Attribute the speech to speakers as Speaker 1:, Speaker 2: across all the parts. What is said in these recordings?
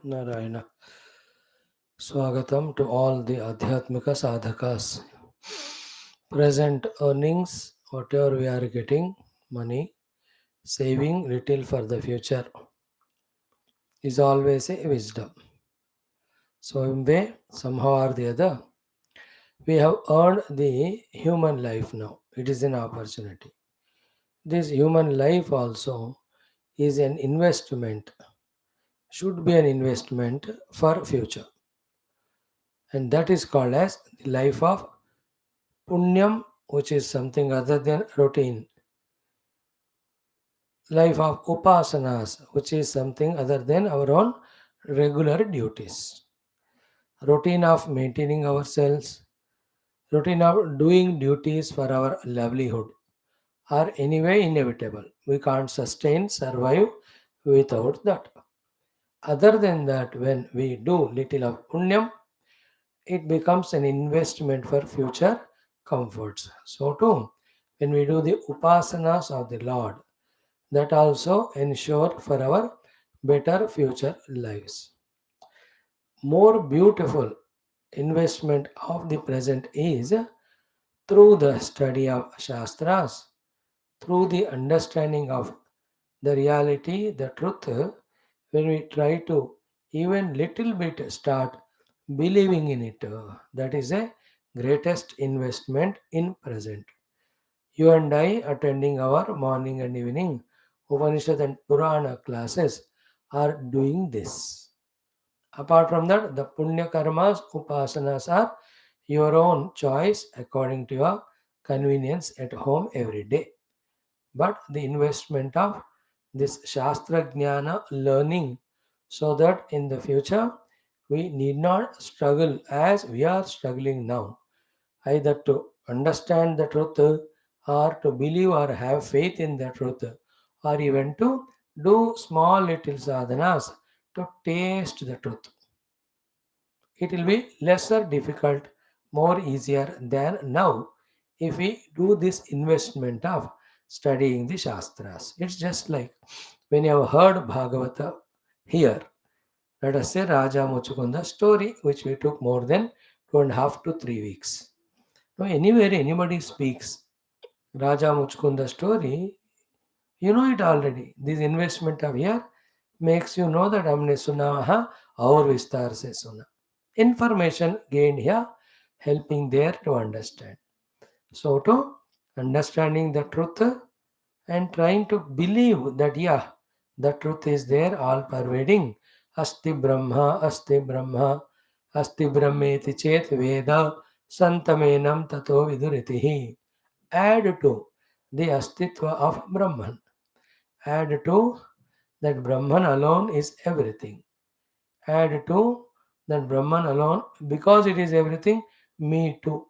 Speaker 1: Narayana. Swagatam to all the Adhyatmika sadhakas. Present earnings, whatever we are getting, money, saving little for the future is always a wisdom. So, in way, somehow or the other, we have earned the human life now. It is an opportunity. This human life also is an investment, should be an investment for future. And that is called as the life of punyam, which is something other than routine. Life of upasanas, which is something other than our own regular duties. Routine of maintaining ourselves, routine of doing duties for our livelihood are anyway inevitable. We can't sustain, survive without that. Other than that, when we do little of punyam, it becomes an investment for future comforts. So too, when we do the upasanas of the Lord, that also ensure for our better future lives. More beautiful investment of the present is through the study of Shastras, through the understanding of the reality, the truth, when we try to even little bit start believing in it, that is a greatest investment in present. You and I attending our morning and evening Upanishad and Purana classes are doing this. Apart from that, the Punya Karmas, Upasanas are your own choice according to your convenience at home every day. But the investment of this Shastra Jnana learning so that in the future we need not struggle as we are struggling now, either to understand the truth or to believe or have faith in the truth or even to do small little sadhanas to taste the truth. It will be lesser difficult, more easier than now if we do this investment of studying the Shastras. It's just like when you have heard Bhagavata here, let us say Raja Muchukunda story, which we took more than 2.5 to 3 weeks. Now, anywhere anybody speaks Raja Muchukunda story, you know it already. This investment of here makes you know that हमने सुना वहाँ और विस्तार से सुना. Information gained here, helping there to understand. So to understanding the truth and trying to believe that yeah, the truth is there, all pervading. Asti Brahma, Asti Brahmeti Chet Veda Santamenam Tato Viduritihi. Add to the Astitva of Brahman. Add to that Brahman alone is everything. Add to that Brahman alone, because it is everything, me too.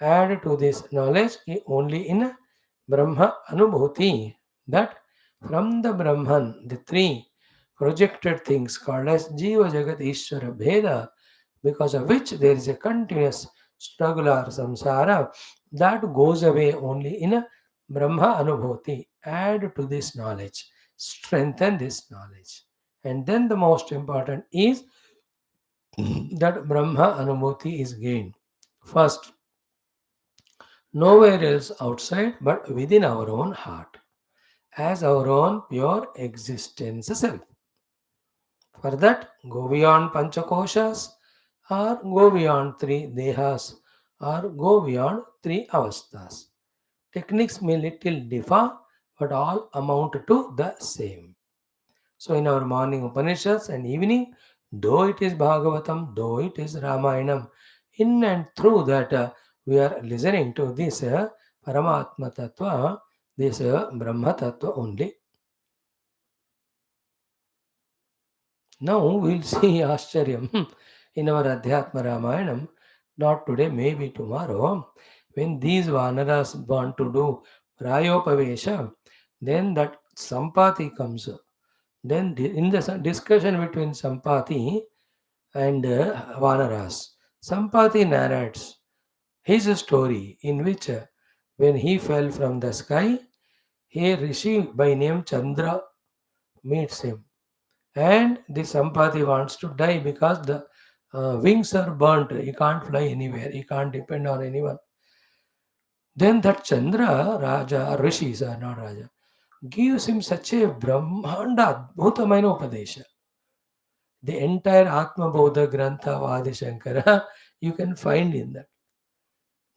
Speaker 1: Add to this knowledge only in Brahma Anubhuti, that from the Brahman, the three projected things called as Jiva Jagat Ishvara Bheda, because of which there is a continuous struggle or samsara, that goes away only in a Brahma Anubhuti. Add to this knowledge, strengthen this knowledge. And then the most important is that Brahma Anubhuti is gained. First, nowhere else outside but within our own heart, as our own pure existence self. For that, go beyond Panchakoshas or go beyond three dehas or go beyond three avasthas. Techniques may little differ, but all amount to the same. So, in our morning Upanishads and evening, though it is Bhagavatam, though it is Ramayanam, in and through that we are listening to this Paramatma Tattva, this Brahma Tattva only. Now we will see Ascharyam in our Adhyatma Ramayanam, not today, maybe tomorrow, when these Vanaras want to do Prayopavesha, then that Sampati comes. Then in the discussion between Sampati and Vanaras, Sampati narrates his story in which when he fell from the sky, a rishi by name Chandra meets him And the Sampati wants to die because the wings are burnt. He can't fly anywhere. He can't depend on anyone. Then that Chandra, Raja, Rishis are not Raja, gives him such a Brahmanda, Bhutamaina Upadesha. The entire Atma Bodha Grantha of Adi Shankara you can find in that.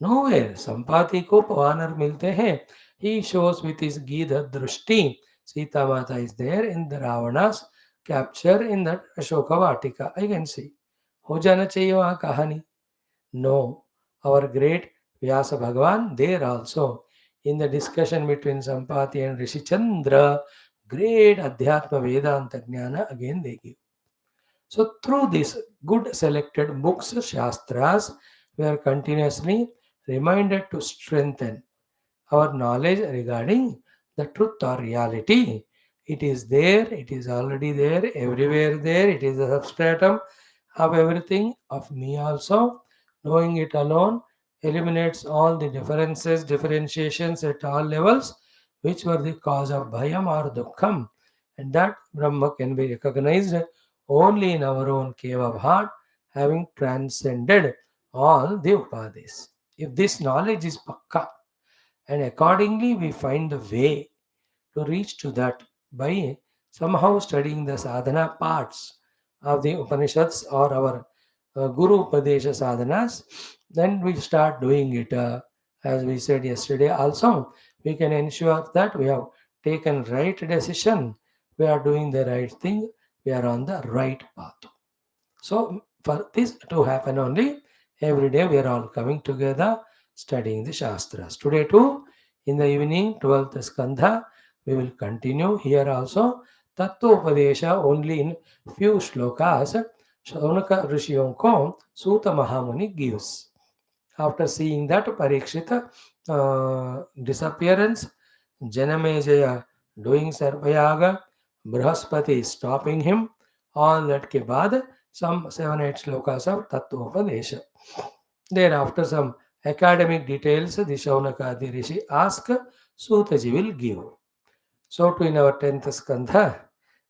Speaker 1: Nowhere. Sampati को वानर मिलते हैं. He shows with his Gita Drushti. Sita Mata is there in the Ravana's capture in that Ashoka Vatika. I can see. हो जाना चाहिए वहाँ कहानी. No. Our great Vyasa Bhagavan there also in the discussion between Sampati and Rishi Chandra, great Adhyatma Vedanta Jnana again they give. So through these good selected books, Shastras, we are continuously reminded to strengthen our knowledge regarding the truth or reality. It is there, it is already there, everywhere there, it is a substratum of everything, of me also. Knowing it alone eliminates all the differences, differentiations at all levels, which were the cause of bhayam or dukkham. And that Brahma can be recognized only in our own cave of heart, having transcended all the upadis. If this knowledge is pakka, and accordingly we find the way to reach to that by somehow studying the sadhana parts of the Upanishads or our Guru Upadesha sadhanas, then we start doing it. As we said yesterday, also, we can ensure that we have taken right decision, we are doing the right thing, we are on the right path. So, for this to happen only, every day we are all coming together studying the Shastras. Today, too, in the evening, 12th Skandha, we will continue here also. Tattva only in few shlokas, Shaunaka Rishiyonko Sutta Mahamuni gives. After seeing that Parikshita disappearance, Janamejaya doing Sarvayaga, Brahaspati stopping him, all that ke baad, some 7-8 slokas of Tattvopadesha. Thereafter, some academic details the Shaunaka the Rishi ask, Sutaji will give. So, to in our 10th Skandha,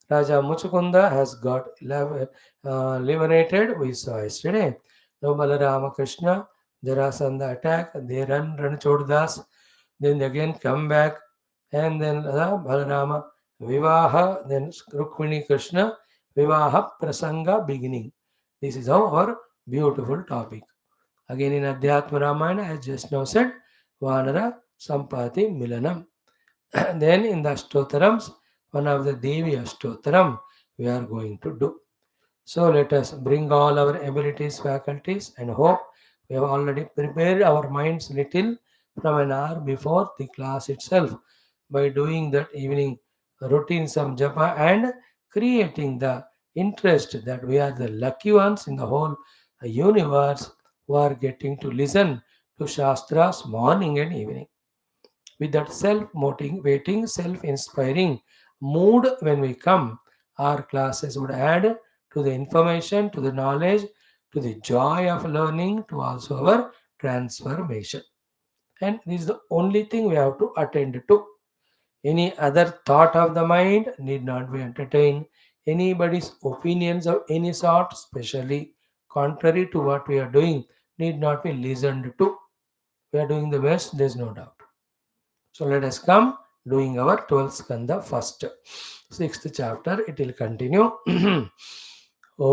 Speaker 1: Raja Muchukunda has got liberated, we saw yesterday. No Balarama Krishna, JARA SANDHA attack, they run Chodas, then they again come back, and then Balarama VIVAHA, then RUKMINI Krishna, VIVAHA PRASANGA beginning. This is our beautiful topic. Again in Adhyatma Ramayana, as just now said, Vanara Sampati Milanam. Then in the Ashtotarams, one of the Devi Ashtotaram we are going to do. So let us bring all our abilities, faculties, and hope we have already prepared our minds little from an hour before the class itself by doing that evening routine some japa and creating the interest that we are the lucky ones in the whole universe who are getting to listen to Shastras morning and evening. With that self motivating, self inspiring mood when we come, our classes would add to the information, to the knowledge, to the joy of learning, to also our transformation. And this is the only thing we have to attend to. Any other thought of the mind need not be entertained. Anybody's opinions of any sort, especially contrary to what we are doing, need not be listened to. We are doing the best, there is no doubt. So let us come doing our 12th skandha first. 6th chapter, it will continue. Om,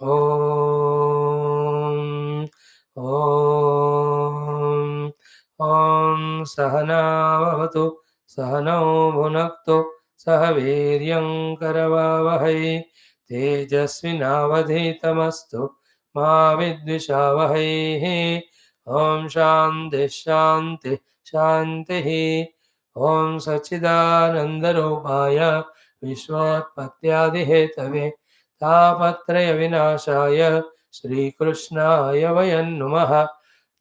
Speaker 1: Om, Om, Om Sahana Vavatu, Sahano Bhunaktu, Sahaviryam Karavavahai, Tejasvinavadhitamastu, Ma Vidvishavahai. Om Shanti Shanti Shanti. Om Sachidananda Rupaya Vishwatpatyadi Hetave Tapatraya Vinashaya Shri Krishnaya Vayan Namaha.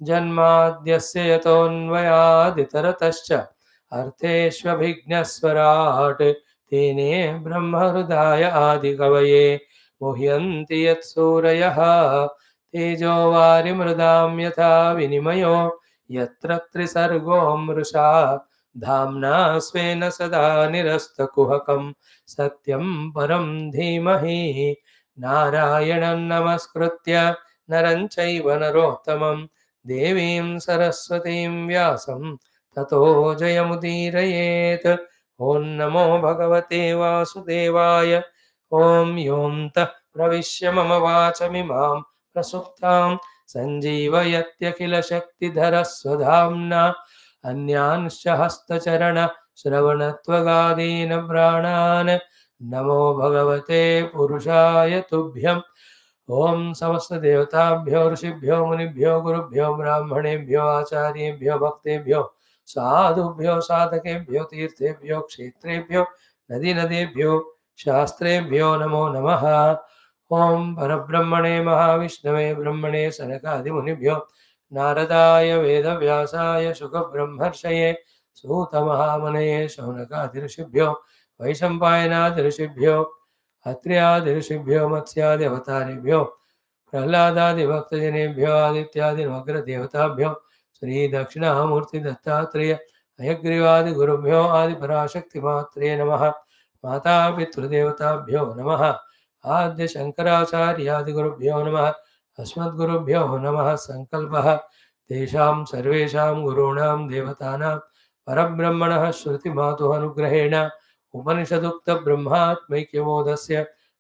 Speaker 1: Janmadhyasya yatonvayaditaratascha Artheshvabhignaswarat Tene Brahmarudaya Adikavaye Muhyanti Yat Surayaha तेजो वारिमृदां यथा विनिमयो यत्र त्रिसर्गो मृषा धाम्ना स्वेन सदा निरस्तकुहकं सत्यं परं धीमहि नारायणं नमस्कृत्य नरं चैव नरोत्तमं देवीं सरस्वतीं व्यासं ततो जयमुदीरयेत्। ॐ नमो भगवते वासुदेवाय। ॐ योऽन्तः प्रविश्य मम वाचमिमां प्रसुप्तां सञ्जीवयत्यखिलशक्तिधरस्वधाम्ना अन्यांश्च हस्तचरणश्रवणत्वगादीन् प्राणान् नमो भगवते पुरुषाय तुभ्यम्। ओम समस्त देवताभ्यो ऋषिभ्यो मुनिभ्यो गुरुभ्यो ब्राह्मणेभ्यो आचार्येभ्यो भक्तेभ्यो साधुभ्यो साधकेभ्यो तीर्थेभ्यो क्षेत्रेभ्यो नदी नदीभ्यो शास्त्रेभ्यो नमो नमः। ओम परब्रह्मणे महाविष्णवे ब्रह्मणे सनकादिमुनिभ्यो नारदाय वेदव्यासाय शुकब्रह्मर्षये सूतमहामुनये शौनकादिऋषिभ्यो वैशम्पायनादिऋषिभ्यो अत्र्यादिऋषिभ्यो मत्स्यादिवतारेभ्यो प्रह्लादादिभक्तजनेभ्यो आदित्यादिनवग्रदेवताभ्यो श्रीदक्षिणामूर्तिदत्तात्रेय हयग्रीवादिगुरुभ्यो आदिपराशक्तिमात्रे नमः। मातापितृदेवताभ्यो नमः। आद्यशङ्कराचार्यादिगुरुभ्यो नमः। अस्मद्गुरुभ्यो नमः। सङ्कल्पः तेषां सर्वेषां गुरूणां देवतानां परब्रह्मणः श्रुतिमातुः अनुग्रहेण उपनिषदुक्तब्रह्मात्मैक्यमोदस्य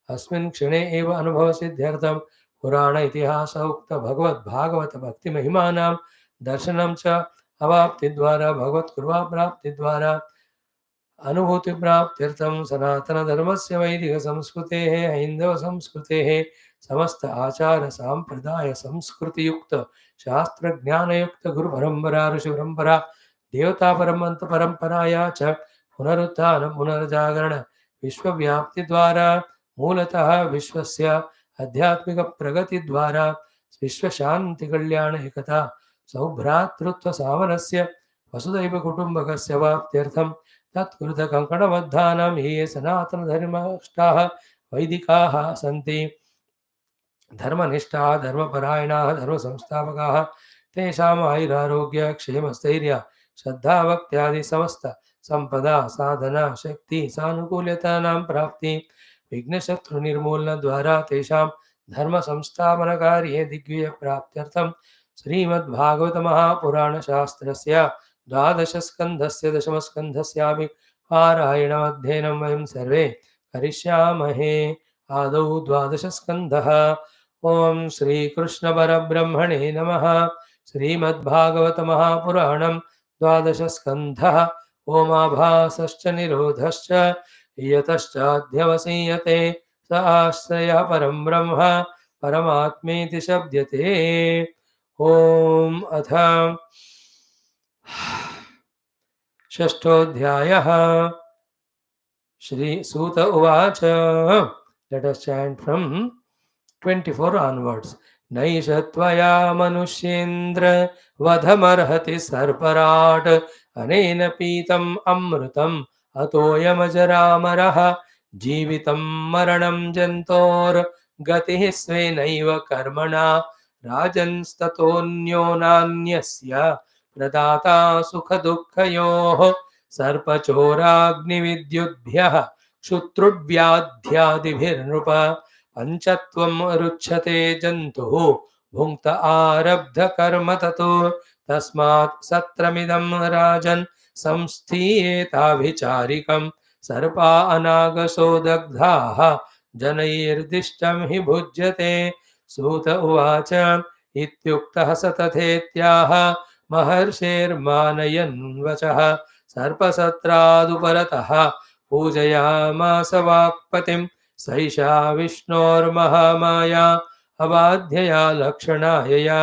Speaker 1: अस्मिन् क्षणे एव अनुभवसिद्ध्यर्थं पुराण इतिहास उक्त भगवद्भागवत भक्तिमहिमानां दर्शनं च अवाप्तिद्वारा भगवत्कृपा प्राप्तिद्वारा अनुभूतिप्राप्त्यर्थं सनातनधर्मस्य वैदिकसंस्कृतेः हैन्दवसंस्कृतेः समस्त आचार सांप्रदाय संस्कृतियुक्त शास्त्रज्ञानयुक्त गुरुपरम्परा ऋषिपरम्परा देवतापरमन्तपरम्पराया च पुनरुत्थान पुनर्जागरण विश्वव्याप्तिद्वारा मूलतः विश्वस्य आध्यात्मिक प्रगतिद्वारा विश्वशान्तिकल्याण एकता सौभ्रातृत्व सामरस्य वसुदैव कुटुम्बकस्य वाप्त्यर्थं तत्कृतकङ्कणबद्धानां ये सनातनधर्मनिष्ठाः वैदिकाः सन्ति धर्मनिष्ठाः धर्मपरायणाः धर्मसंस्थापकाः तेषाम् आयुरारोग्य क्षेमस्थैर्य श्रद्धाभक्त्यादि समस्त संपदा साधना शक्ति सानुकूल्यतानां प्राप्ति विघ्नशत्रुनिर्मूलनद्वारा तेषां धर्मसंस्थापनकार्ये दिग्विजयप्राप्त्यर्थं श्रीमद्भागवतमहापुराणशास्त्रस्य द्वादशस्कन्धस्य दशमस्कन्धस्यापि पारायणमध्ययनं वयं सर्वे करिष्यामहे। आदौ द्वादशस्कन्धः। ॐ श्रीकृष्णपरब्रह्मणे नमः। श्रीमद्भागवत महापुराणं द्वादशस्कन्धः। ओमाभासश्च निरोधश्च यतश्चाध्यवसीयते स आश्रयः परं ब्रह्म परमात्मेति शब्दते। ॐ अथ षष्ठोऽध्यायः। श्री सूत उवाच। Let us chant from 24 onwards. नैष त्वया मनुष्येन्द्र वधमर्हति सर्पराट् अनेन पीतम् अमृतम् अतोऽयमजरामरः जीवितं मरणं जन्तोर्गतिः स्वेनैव कर्मणा राजन्स्ततोऽन्यो नान्यस्य प्रदाता सुखदुःखयोः सर्पचोराग्निविद्युद्भ्यः क्षुत्रुव्याध्यादिभिर्नृप पञ्चत्वं रुच्यते जन्तुः भुङ्क्त आरब्धकर्म ततो तस्मात् सत्रमिदं राजन् संस्थीयेताभिचारिकं सर्पा अनागसो दग्धाः जनैर्दिष्टं हि भुज्यते। सूत उवाच। इत्युक्तः स तथेत्याह महर्षेर्मानयन् वचः सर्पसत्रादुपरतः पूजयामास वाक्पतिं सैषा विष्णोर्महामाया अबाध्यया लक्षणायया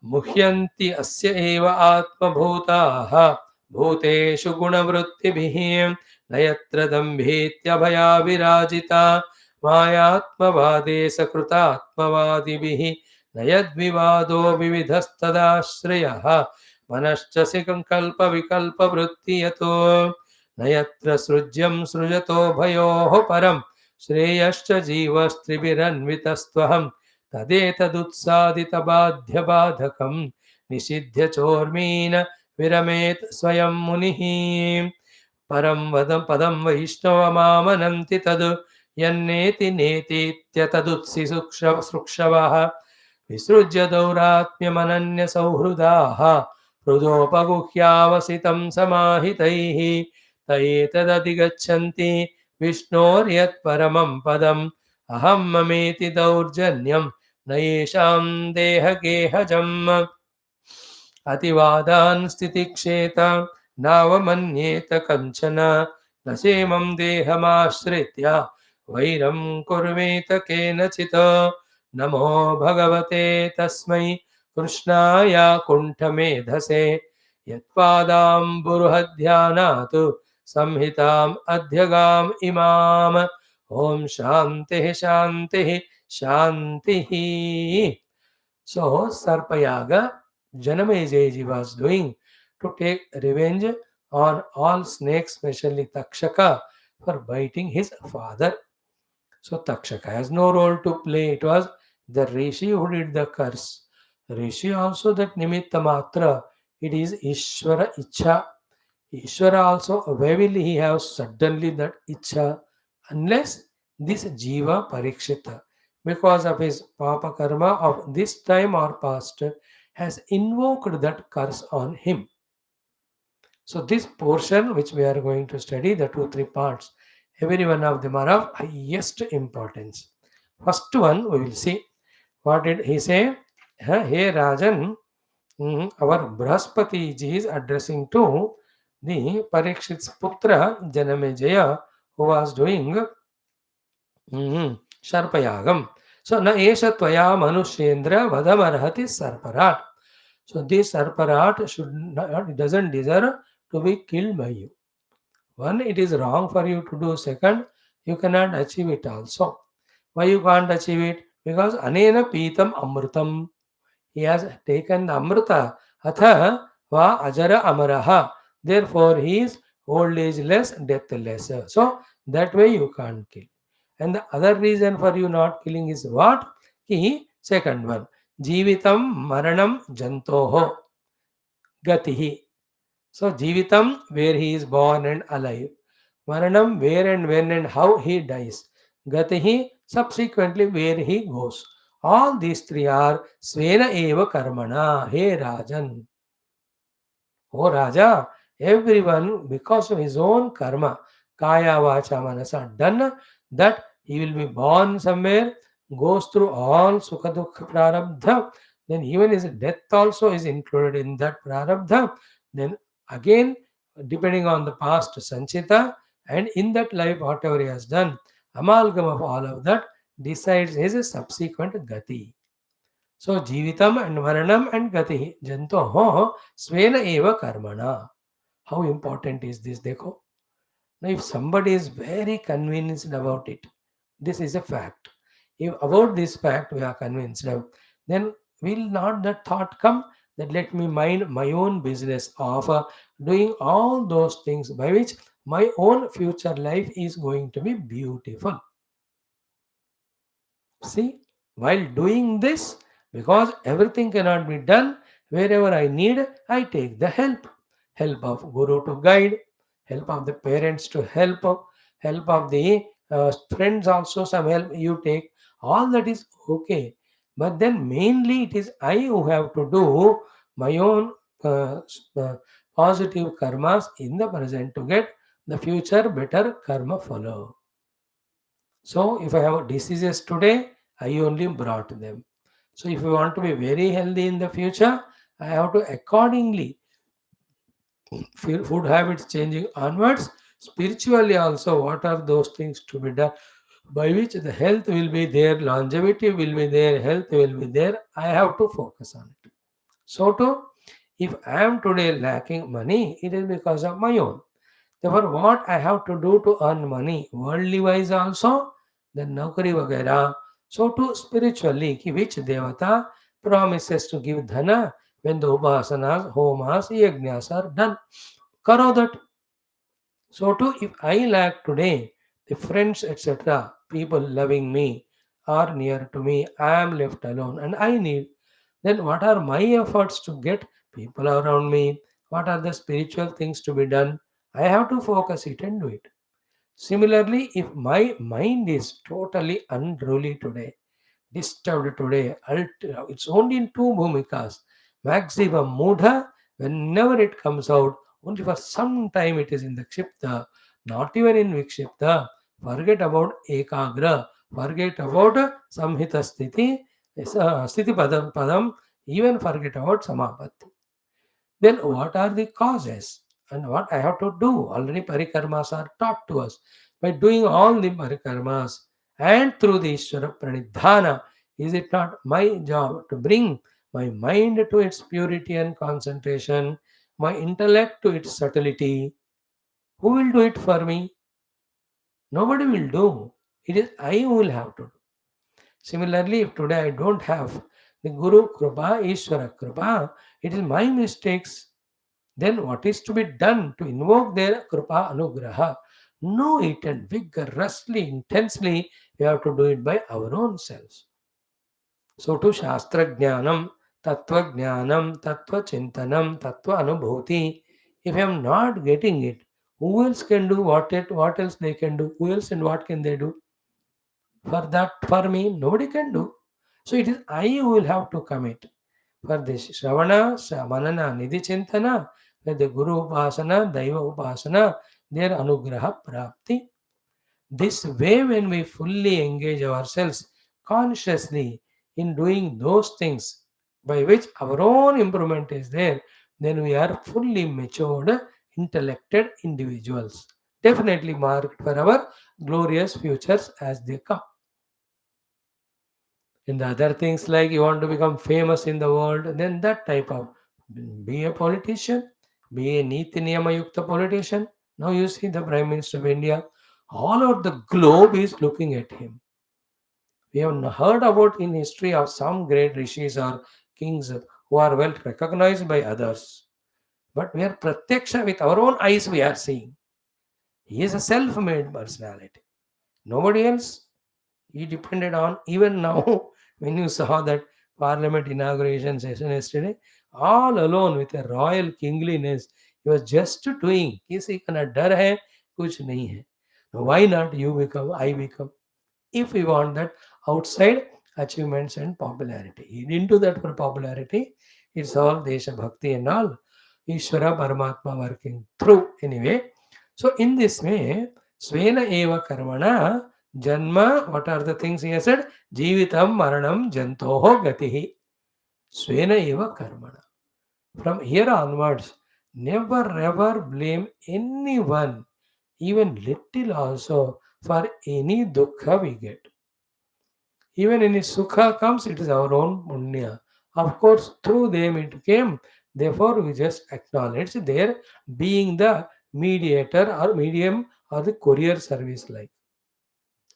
Speaker 1: मुह्यन्ति अस्य एव आत्मभूताः भूतेषु गुणवृत्तिभिः न यत्र दम्भीत्यभया विराजिता मायात्मवादे सकृतात्मवादिभिः न यद्विवादो विविधस्तदाश्रयः मनश्च संकल्पविकल्पवृत्तियतो न यत्र सृज्यं सृजतो भयोः परं श्रेयश्च जीवस्त्रिभिरन्वितस्त्वहं तदेतदुत्सादितबाध्यबाधकं निषिध्य चोर्मीन विरमेत् स्वयं मुनिः परं वदं पदं वैष्णवमामनन्ति तद् यन्नेति नेतीत्यतदुत्सि सुक्षवः विसृज्य दौरात्म्यमनन्यसौहृदाः हृदोपगुह्यावसितं समाहितैः तयेतदधिगच्छन्ति विष्णोर्यत्परमं पदम् अहं ममेति दौर्जन्यं न येषां देहगेहजम् अतिवादान् स्थितिक्षेत नावमन्येत कञ्चन न क्षेमं देहमाश्रित्य वैरं कुर्वेत केनचित् नमो भगवते तस्मै कृष्णाय कुण्ठमेधसे यत्पादाम्बुरुहध्यानात् संहिताम् अध्यगाम् इमाम् ॐ शान्तिः शान्तिः शान्तिः. So, Sarpayaga, Janamayaji was doing to take revenge on all snakes, especially Takshaka, for biting his father. So, Takshaka has no role to play. It was the Rishi who did the curse. Rishi also that Nimitta Matra. It is Ishvara Icha. Ishvara also, why will he have suddenly that Icha? Unless this Jiva Parikshita, because of his Papa Karma of this time or past, has invoked that curse on him. So, this portion which we are going to study, the two, three parts, every one of them are of highest importance. First one, we will see. What did he say? Hey Rajan, our Brahaspati ji is addressing to the Parikshit's Putra Janamejaya, who was doing Sharpayagam. So, na esha tvaya manushendra vadamarhati sarparat. So, this sarparat should not, it doesn't deserve to be killed by you. One, it is wrong for you to do. Second, you cannot achieve it also. Why you can't achieve it? Because anena pitam amrutam. He has taken the amrita. Atha va ajara amaraha. Therefore, he is old age less, death less. So, that way you can't kill. And the other reason for you not killing is what? Ki, second one. Jivitam maranam jantoho gatihi. So, Jivitam, where he is born and alive. Maranam, where and when and how he dies. Gatihi, subsequently where he goes. All these three are Svena Eva Karmana. Hey Rajan. Oh Raja, everyone, because of his own karma, Kaya Vacha Manasa, done that he will be born somewhere, goes through all Sukha Dukha Prarabdha, then even his death also is included in that Prarabdha. Then again, depending on the past Sanchita, and in that life, whatever he has done, amalgam of all of that decides his subsequent Gati. So, Jivitam and Maranam and Gati, Janto ho Svena eva karmana. How important is this? Dekho. Now, if somebody is very convinced about it, this is a fact. If about this fact we are convinced of, then will not that thought come that let me mind my own business of doing all those things by which my own future life is going to be beautiful. See, while doing this, because everything cannot be done, wherever I need, I take the help. Help of Guru to guide, help of the parents to help of the friends also, some help you take. All that is okay. But then mainly it is I who have to do my own positive karmas in the present to get the future better karma follow. So, if I have diseases today, I only brought them. So, if I want to be very healthy in the future, I have to accordingly food habits changing onwards. Spiritually, also, what are those things to be done by which the health will be there, longevity will be there, health will be there. I have to focus on it. So, too, if I am today lacking money, it is because of my own. Therefore, what I have to do to earn money, worldly wise also, then naukari vagera. So too spiritually, ki which devata promises to give dhana when the upasanas, homas, yajnas are done. Karo that. So too, if I lack today, the friends, etc., people loving me are near to me, I am left alone and I need, then what are my efforts to get people around me? What are the spiritual things to be done? I have to focus it and do it. Similarly, if my mind is totally unruly today, disturbed today, it's only in two bhumikas. Maximum mudha, whenever it comes out, only for some time it is in the kshipta, not even in vikshipta. Forget about ekagra, forget about samhita sthiti, sthiti padam, even forget about samapatti. Then what are the causes and what I have to do? Already parikarmas are taught to us. By doing all the parikarmas and through the Ishvara Pranidhana, is it not my job to bring my mind to its purity and concentration, my intellect to its subtlety? Who will do it for me? Nobody will do. It is I who will have to do. Similarly, if today I don't have the Guru Kripa, Ishvara Kripa, it is my mistakes. Then what is to be done to invoke their Kripa Anugraha? Know it and vigorously, intensely, we have to do it by our own selves. So to Shastra Jnanam, Tattva Jnanam, Tattva Chintanam, Tattva Anubhuti, if I am not getting it, who else can do what else they can do? Who else and what can they do? For that, for me, nobody can do. So it is I who will have to commit. For this Shravana, Manana, Nidhi Chintana, for the Guru Upasana, Daiva Upasana, their Anugraha Prapti. This way, when we fully engage ourselves consciously in doing those things by which our own improvement is there, then we are fully matured, intellected individuals. Definitely marked for our glorious futures as they come. In the other things like you want to become famous in the world, then that type of be a politician, be a Niti Niyama Yukta politician. Now you see the Prime Minister of India, all over the globe is looking at him. We have heard about in history of some great rishis or kings who are well recognized by others. But we are pratyaksha with our own eyes we are seeing. He is a self-made personality. Nobody else. He depended on even now when you saw that parliament inauguration session yesterday, all alone with a royal kingliness, he was just doing. किसी का ना डर है कुछ नहीं है. Why not you become, I become? If we want that outside achievements and popularity. He didn't do that for popularity. It's all Desha Bhakti and all. Ishvara Paramatma working through anyway. So in this way, Svena Eva Karmana Janma, what are the things he has said? Jivitam Maranam Jantoho Gatihi. Svena Eva Karmana. From here onwards, never ever blame anyone, even little also, for any dukkha we get. Even any sukha comes, it is our own punya. Of course, through them it came. Therefore, we just acknowledge their being the mediator or medium or the courier service like.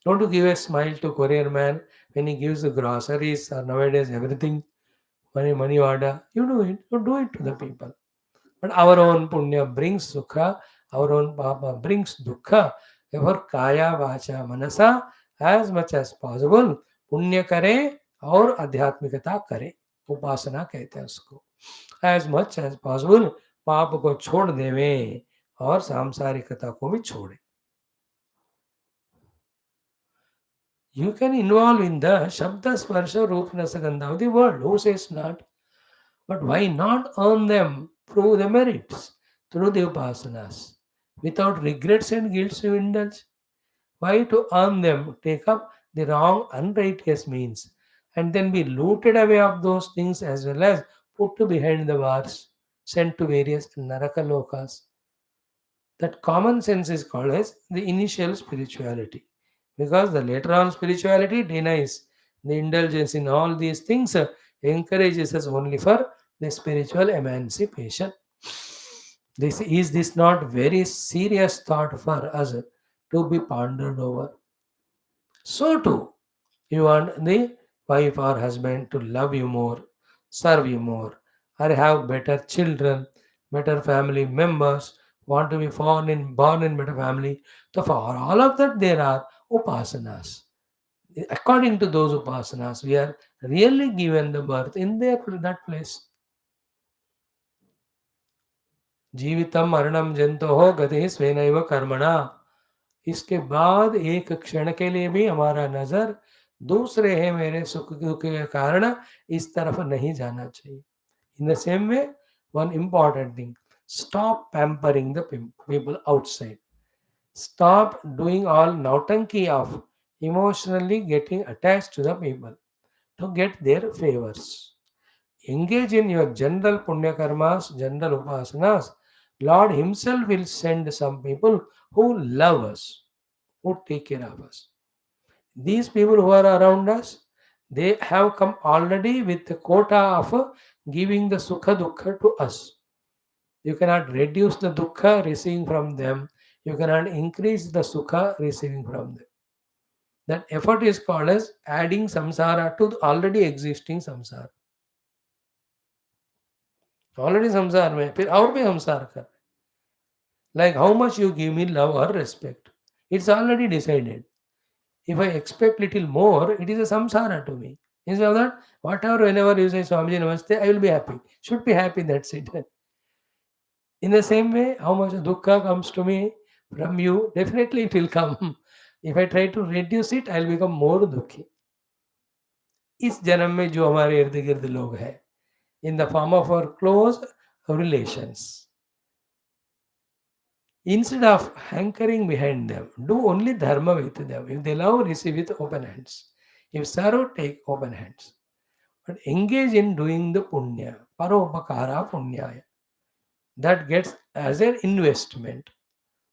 Speaker 1: Don't you give a smile to courier man when he gives the groceries or nowadays everything, money order. You do it. You do it to the people. But our own punya brings sukha, our own papa brings dukkha. Therefore, kaya, vacha, manasa, as much as possible, पुण्य करें और आध्यात्मिकता करें. उपासना कहते हैं उसको. As much as possible, पाप को छोड़ देवें और सांसारिकता को भी छोड़ें. You can involve in the Shabda Sparsha Rupna Sagandha of the world. Who says not? But why not earn them through the merits, through the upasanas, without regrets and guilt to indulge? Why to earn them, take up the wrong, unrighteous means, and then be looted away of those things as well as put to behind the bars, sent to various Naraka lokas? That common sense is called as the initial spirituality. Because the later on spirituality denies the indulgence in all these things, encourages us only for the spiritual emancipation. This not very serious thought for us to be pondered over? So too, you want the wife or husband to love you more, serve you more, or have better children, better family members, want to be born in better family. So for all of that, there are upasanas. According to those upasanas, we are really given the birth in that place. जीवितम मरणम जंतो हो गति स्वेनैव कर्मणा। इसके बाद एक क्षण के लिए भी हमारा नजर दूसरे है मेरे सुख दुख के कारण इस तरफ नहीं जाना चाहिए। In the same way, one important thing, stop pampering the people outside. Stop doing all nautanki of emotionally getting attached to the people to get their favors. Engage in your general punya karmas, general upasanas. Lord Himself will send some people who love us, who take care of us. These people who are around us, they have come already with the quota of giving the sukha dukkha to us. You cannot reduce the dukkha receiving from them. You cannot increase the sukha receiving from them. That effort is called as adding samsara to the already existing samsara. Already samsara में फिर और भी samsara कर. Like how much you give me love or respect. It's already decided. If I expect little more, it is a samsara to me. Instead of that, whatever, whenever you say Swamiji Namaste, I will be happy. Should be happy, that's it. In the same way, how much dukkha comes to me from you, definitely it will come. If I try to reduce it, I will become more dukhi. इस जन्म में जो हमारे इर्द गिर्द लोग हैं, in the form of our close relations, instead of hankering behind them, do only dharma with them. If they love, receive with open hands. If serve, take open hands. But engage in doing the punya, paropakara punyaya. That gets as an investment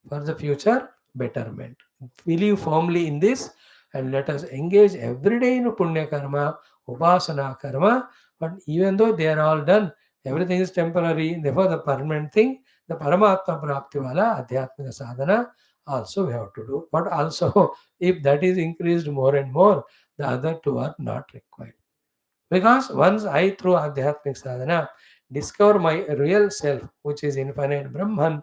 Speaker 1: for the future betterment. Believe firmly in this and let us engage every day in punya karma, upasana karma. But even though they are all done, everything is temporary. Therefore, the permanent thing, the Paramatma Prapti Wala, Adhyatmika Sadhana, also we have to do. But also, if that is increased more and more, the other two are not required. Because once I, through Adhyatmic Sadhana, discover my real self, which is infinite Brahman,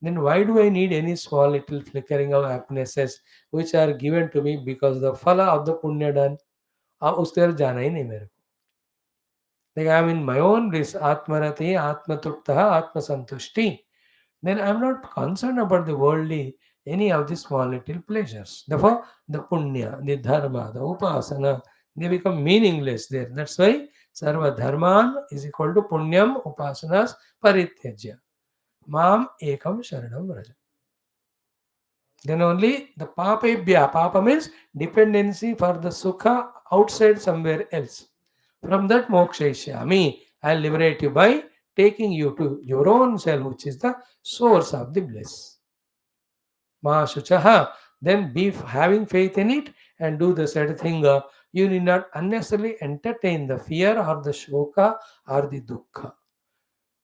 Speaker 1: then why do I need any small little flickering of happinesses which are given to me because the phala of the punya done? अब उस तरफ जाना ही नहीं मेरे को. Like I am in my own bliss, Atmarati, Atmatuptaha, Atmasantushti. Then I am not concerned about the worldly, any of the small little pleasures. Therefore, the punya, the dharma, the upasana, they become meaningless there. That's why sarva dharman is equal to punyam upasanas parityajya. Mam ekam sharanam vraja. Then only the papebhya, papa means dependency for the sukha outside somewhere else. From that mokshayashyami, I'll liberate you by taking you to your own self, which is the source of the bliss. Mahashuchaha, then be having faith in it and do the said thing. You need not unnecessarily entertain the fear or the shoka or the dukkha.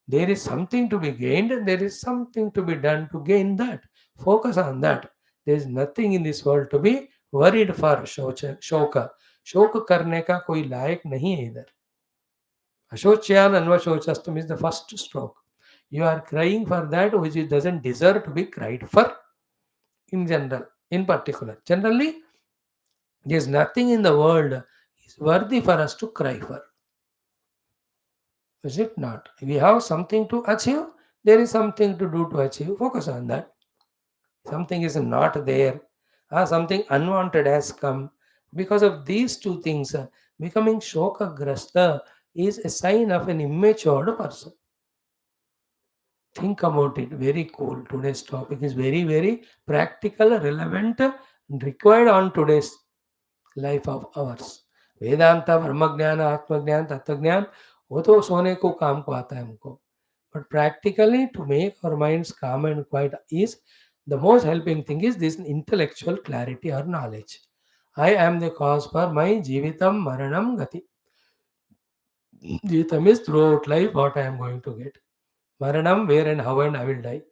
Speaker 1: There is something to be gained and there is something to be done to gain that. Focus on that. There is nothing in this world to be worried for shoka. शोक करने का कोई लायक नहीं है इधर. Ashocyan Anvashocastum is the first stroke. You are crying for that which it doesn't deserve to be cried for in general, in particular. Generally, there is nothing in the world is worthy for us to cry for. Is it not? We have something to achieve, there is something to do to achieve. Focus on that. Something is not there, something unwanted has come. Because of these two things, becoming shokagrasta is a sign of an immature person. Think about it. Very cool. Today's topic is very, very practical, relevant, and required on today's life of ours. Vedanta ब्रह्म ज्ञान आत्मज्ञान तत्वज्ञान वो तो सोने को काम को आता है हमको. But practically, to make our minds calm and quiet is the most helping thing is this intellectual clarity or knowledge. I am the cause for my jivitam maranam gati. Jivitam is throughout life what I am going to get. Maranam, where and how and I will die.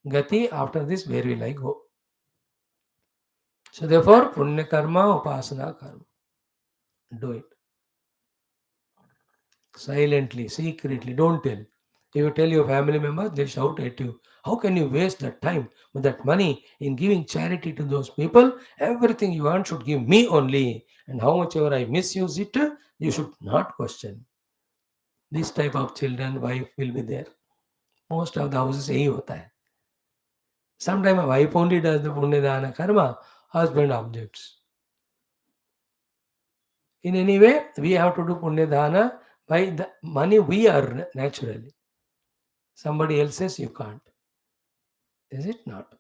Speaker 1: Gati, after this, where will I go? So therefore, punya karma, upasana karma. Do it. Silently, secretly, don't tell. If you tell your family members, they shout at you. How can you waste that time with that money in giving charity to those people? Everything you want should give me only. And how much ever I misuse it, you should not question. This type of children, wife will be there. Most of the houses यही होता है. Sometimes a wife only does the punyadana karma, husband objects. In any way, we have to do punyadana by the money we earn naturally. Somebody else says you can't. Is it not?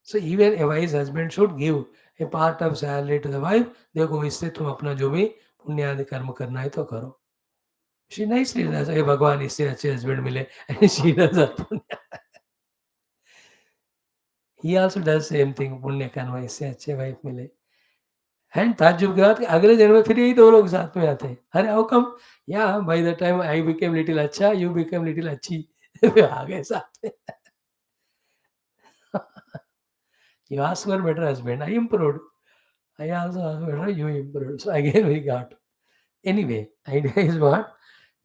Speaker 1: So even a wise husband should give a part of salary to the wife. देखो इससे तुम अपना जो भी पुण्य आदि कर्म करना है तो करो. She nicely does. हे भगवान इससे अच्छे husband मिले. And she does her punya. He also does same thing. पुण्य कर्म इससे अच्छे wife मिले. एंड ताज्जुब की बात कि अगले दिन में फिर यही 2 लोग साथ में आते हैं. अरे हाउ कम? या by the time I became little अच्छा, यू बिकेम लिटिल अच्छी. फिर आ गए साथ में. You ask for better husband. I improved. I also asked better, you improved. So again we got. Anyway, idea is what?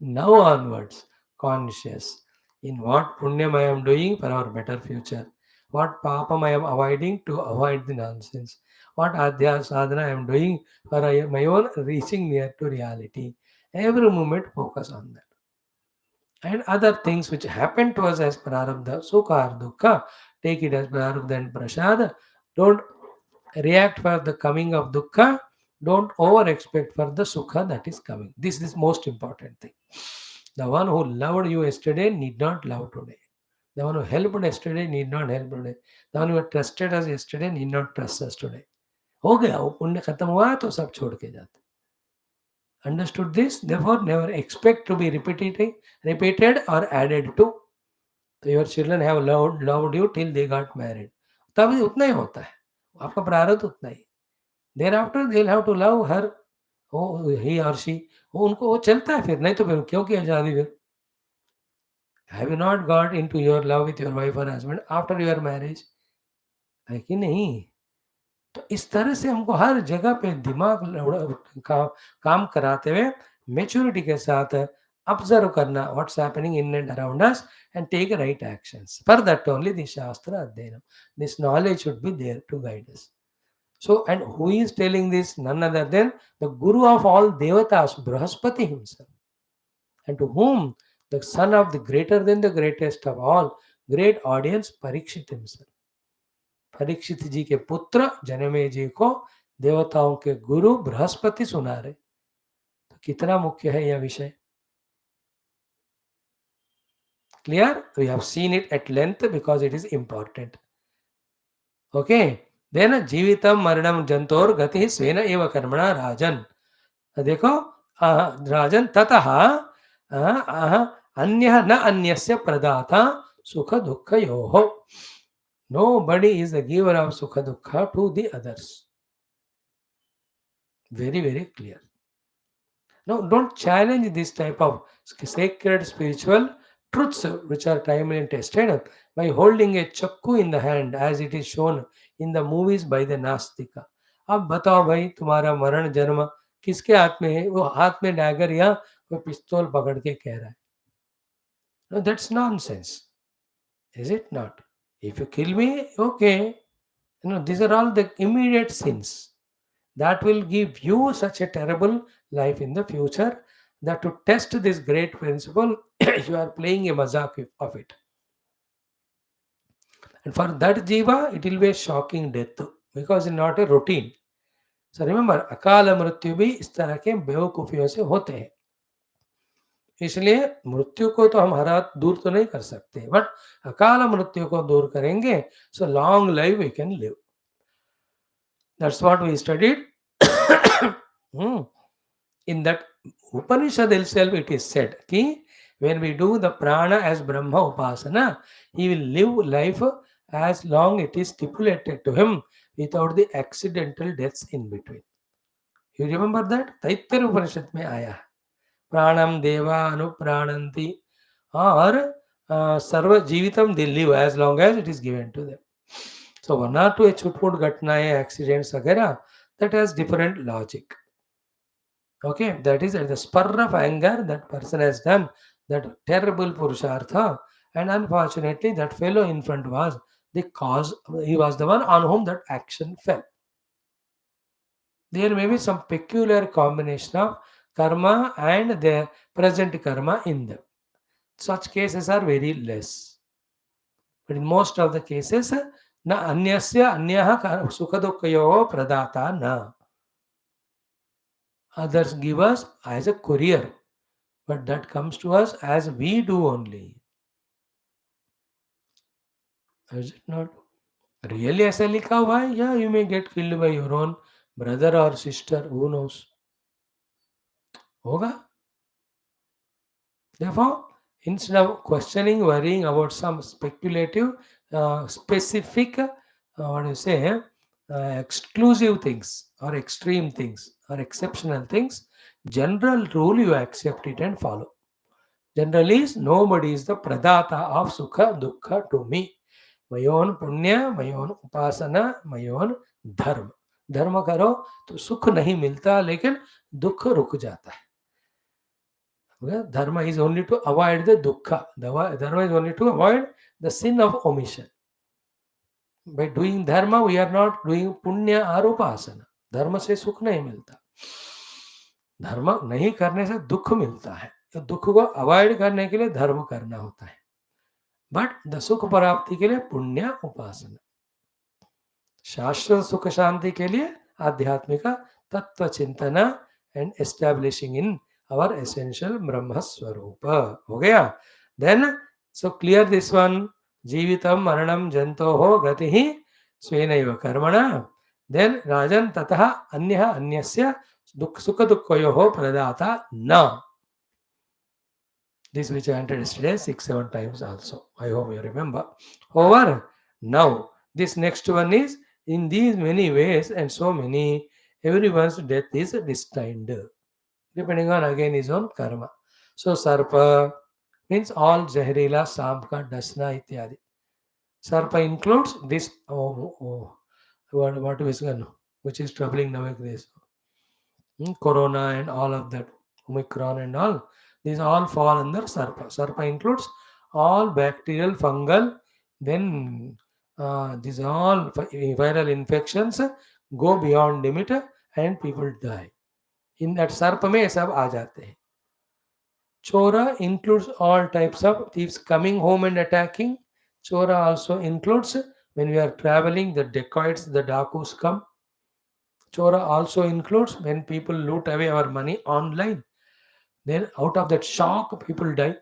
Speaker 1: Now onwards, conscious in what punyam I am doing for our better future, what papam I am avoiding to avoid the nonsense, what adhya sadhana I am doing for my own reaching near to reality. Every moment focus on that. And other things which happen to us as prarabdha, sukha or dukkha, take it as prarabdha and prasada. Don't react for the coming of dukkha. Don't over expect for the sukha that is coming. This is most important thing. The one who loved you yesterday need not love today. The one who helped yesterday need not help today. The one who trusted us yesterday need not trust us today. हो गया वो पुण्य खत्म हुआ तो सब छोड़ के जाते. Understood this? Therefore, never expect to be repeated or added to. तो your children have loved you till they got married. तब उतना ही होता है. आपका प्रारब्ध उतना ही. Thereafter they'll have to love her, he or she. वो उनको वो चलता है फिर. नहीं तो फिर क्यों किया शादी फिर? Have you not got into your love with your wife or husband after your marriage? है कि नहीं? तो इस तरह से हमको हर जगह पे दिमाग काम कराते हुए मेच्योरिटी के साथ ऑब्जर्व करना what's happening in and around us and take right actions. For that only this shastra adhyayan, this knowledge should be there to guide us. So, and who is telling this? None other than the Guru of all Devatas, Brahaspati himself, and to whom the son of the greater than the greatest of all great audience, Parikshit himself. Parikshit ji के पुत्र जनमे जी को देवताओं के गुरु बृहस्पति सुना रहे. तो कितना मुख्य है यह विषय. Clear? We have seen it at length because it is important. Okay. Then जीवितम मरणम जंतोर गति स्वेन एव कर्मणा राजन. देखो राजन ततः अन्य न अन्यस्य प्रदाता सुख दुख योः. Nobody is the giver of sukha dukkha to the others. Very, very clear. Now, don't challenge this type of sacred spiritual truths which are timely and tested by holding a chakku in the hand as it is shown in the movies by the Nastika. अब बताओ भाई तुम्हारा मरण जन्म किसके हाथ में है? वो हाथ में डैगर या कोई पिस्तौल पकड़ के कह रहा है. No, that's nonsense. Is it not? If you kill me, okay. These are all the immediate sins that will give you such a terrible life in the future, that to test this great principle you are playing a mazak of it. And for that jiva it will be a shocking death because it's not a routine. So remember, अकाल मृत्यु भी इस तरह के बेवकूफियों से होते हैं. इसलिए मृत्यु को तो हम हरा दूर तो नहीं कर सकते, बट अकाल मृत्यु को दूर करेंगे. So long life we can live. That's what we studied. In that Upanishad itself it is said कि when we do the prana as Brahma upasana, he will live life as long it is stipulated to him without the accidental deaths in between. You remember that? Taittiriya Upanishad में आया है. प्राणम देवा अनुप्राणंति और सर्व जीवितम they live as long as it is given to them. So one or two छुटपुट घटनाएं, accidents वगैरह, that has different logic. Okay, that is at the spur of anger that person has done that terrible purushartha, and unfortunately that fellow in front was the cause. He was the one on whom that action fell. There may be some peculiar combination of karma and their present karma in them. Such cases are very less. But in most of the cases, na anyasya anyaha sukha dukkhayoho pradata na. Others give us as a courier, but that comes to us as we do only. Is it not? Really ऐसा लिखा हुआ है? Yeah, you may get killed by your own brother or sister. Who knows? होगा. Therefore, instead of questioning, worrying about some speculative, specific, what do you say, exclusive things or extreme things or exceptional things, general rule you accept it and follow. General is nobody is the pradata of sukha dukkha to me. My own punya, my own upasana, my own dharma. धर्म करो तो सुख नहीं मिलता लेकिन दुख रुक जाता है. Dharma is only to avoid the dukkha. Dharma is only to avoid the sin of omission. By doing dharma, we are not doing punya or upasana. धर्म से सुख नहीं मिलता. धर्म नहीं करने से दुख मिलता है. तो दुख को अवॉइड करने के लिए धर्म करना होता है. बट द सुख प्राप्ति के लिए पुण्य उपासना. शाश्वत सुख शांति के लिए आध्यात्मिक तत्व चिंतन and establishing in our essential Brahma Swarupa. हो गया? Then, so clear this one. Jivitam Maranam Jantoho Gatihi Svenaiva Karmana. Then, Rajan Tataha Anyaha Anyasya Sukha Dukkhayoho Pradata Na. This we chanted yesterday 6-7 times also. I hope you remember. However, now, this next one is in these many ways and so many, everyone's death is destined. Depending on again his own karma. So sarpa means all zahrila, samka, dasna ityadi. Sarpa includes this what is which is troubling nowadays. Corona and all of that, Omicron and all. These all fall under sarpa. Sarpa includes all bacterial, fungal, then these all viral infections go beyond limit and people die. In that sarpa में सब आ जाते हैं. Chora includes all types of thieves coming home and attacking. Chora also includes when we are traveling, the dacoits, the dakus come. Chora also includes when people loot away our money online. Then out of that shock, people die.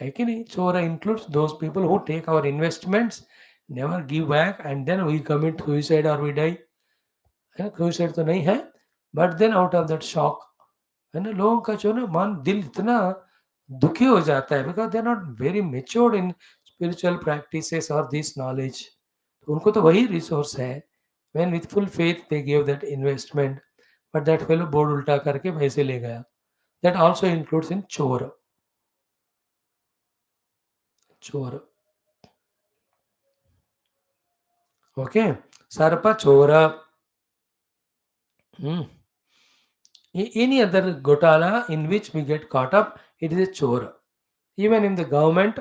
Speaker 1: Actually, Chora includes those people who take our investments, never give back, and then we commit suicide or we die. Suicide तो नहीं है, but then out of that shock, है ना, लोगों का जो ना मन दिल इतना दुखी हो जाता है because they are not very matured in spiritual practices और दिस नॉलेज. उनको तो वही रिसोर्स है. When with full faith they give that investment, but that fellow board उल्टा करके वैसे ले गया. दैट आल्सो इंक्लूड्स इन चोर. चोर. ओके. सर्प चोर. Any other gotala in which we get caught up, it is a chore. Even in the government,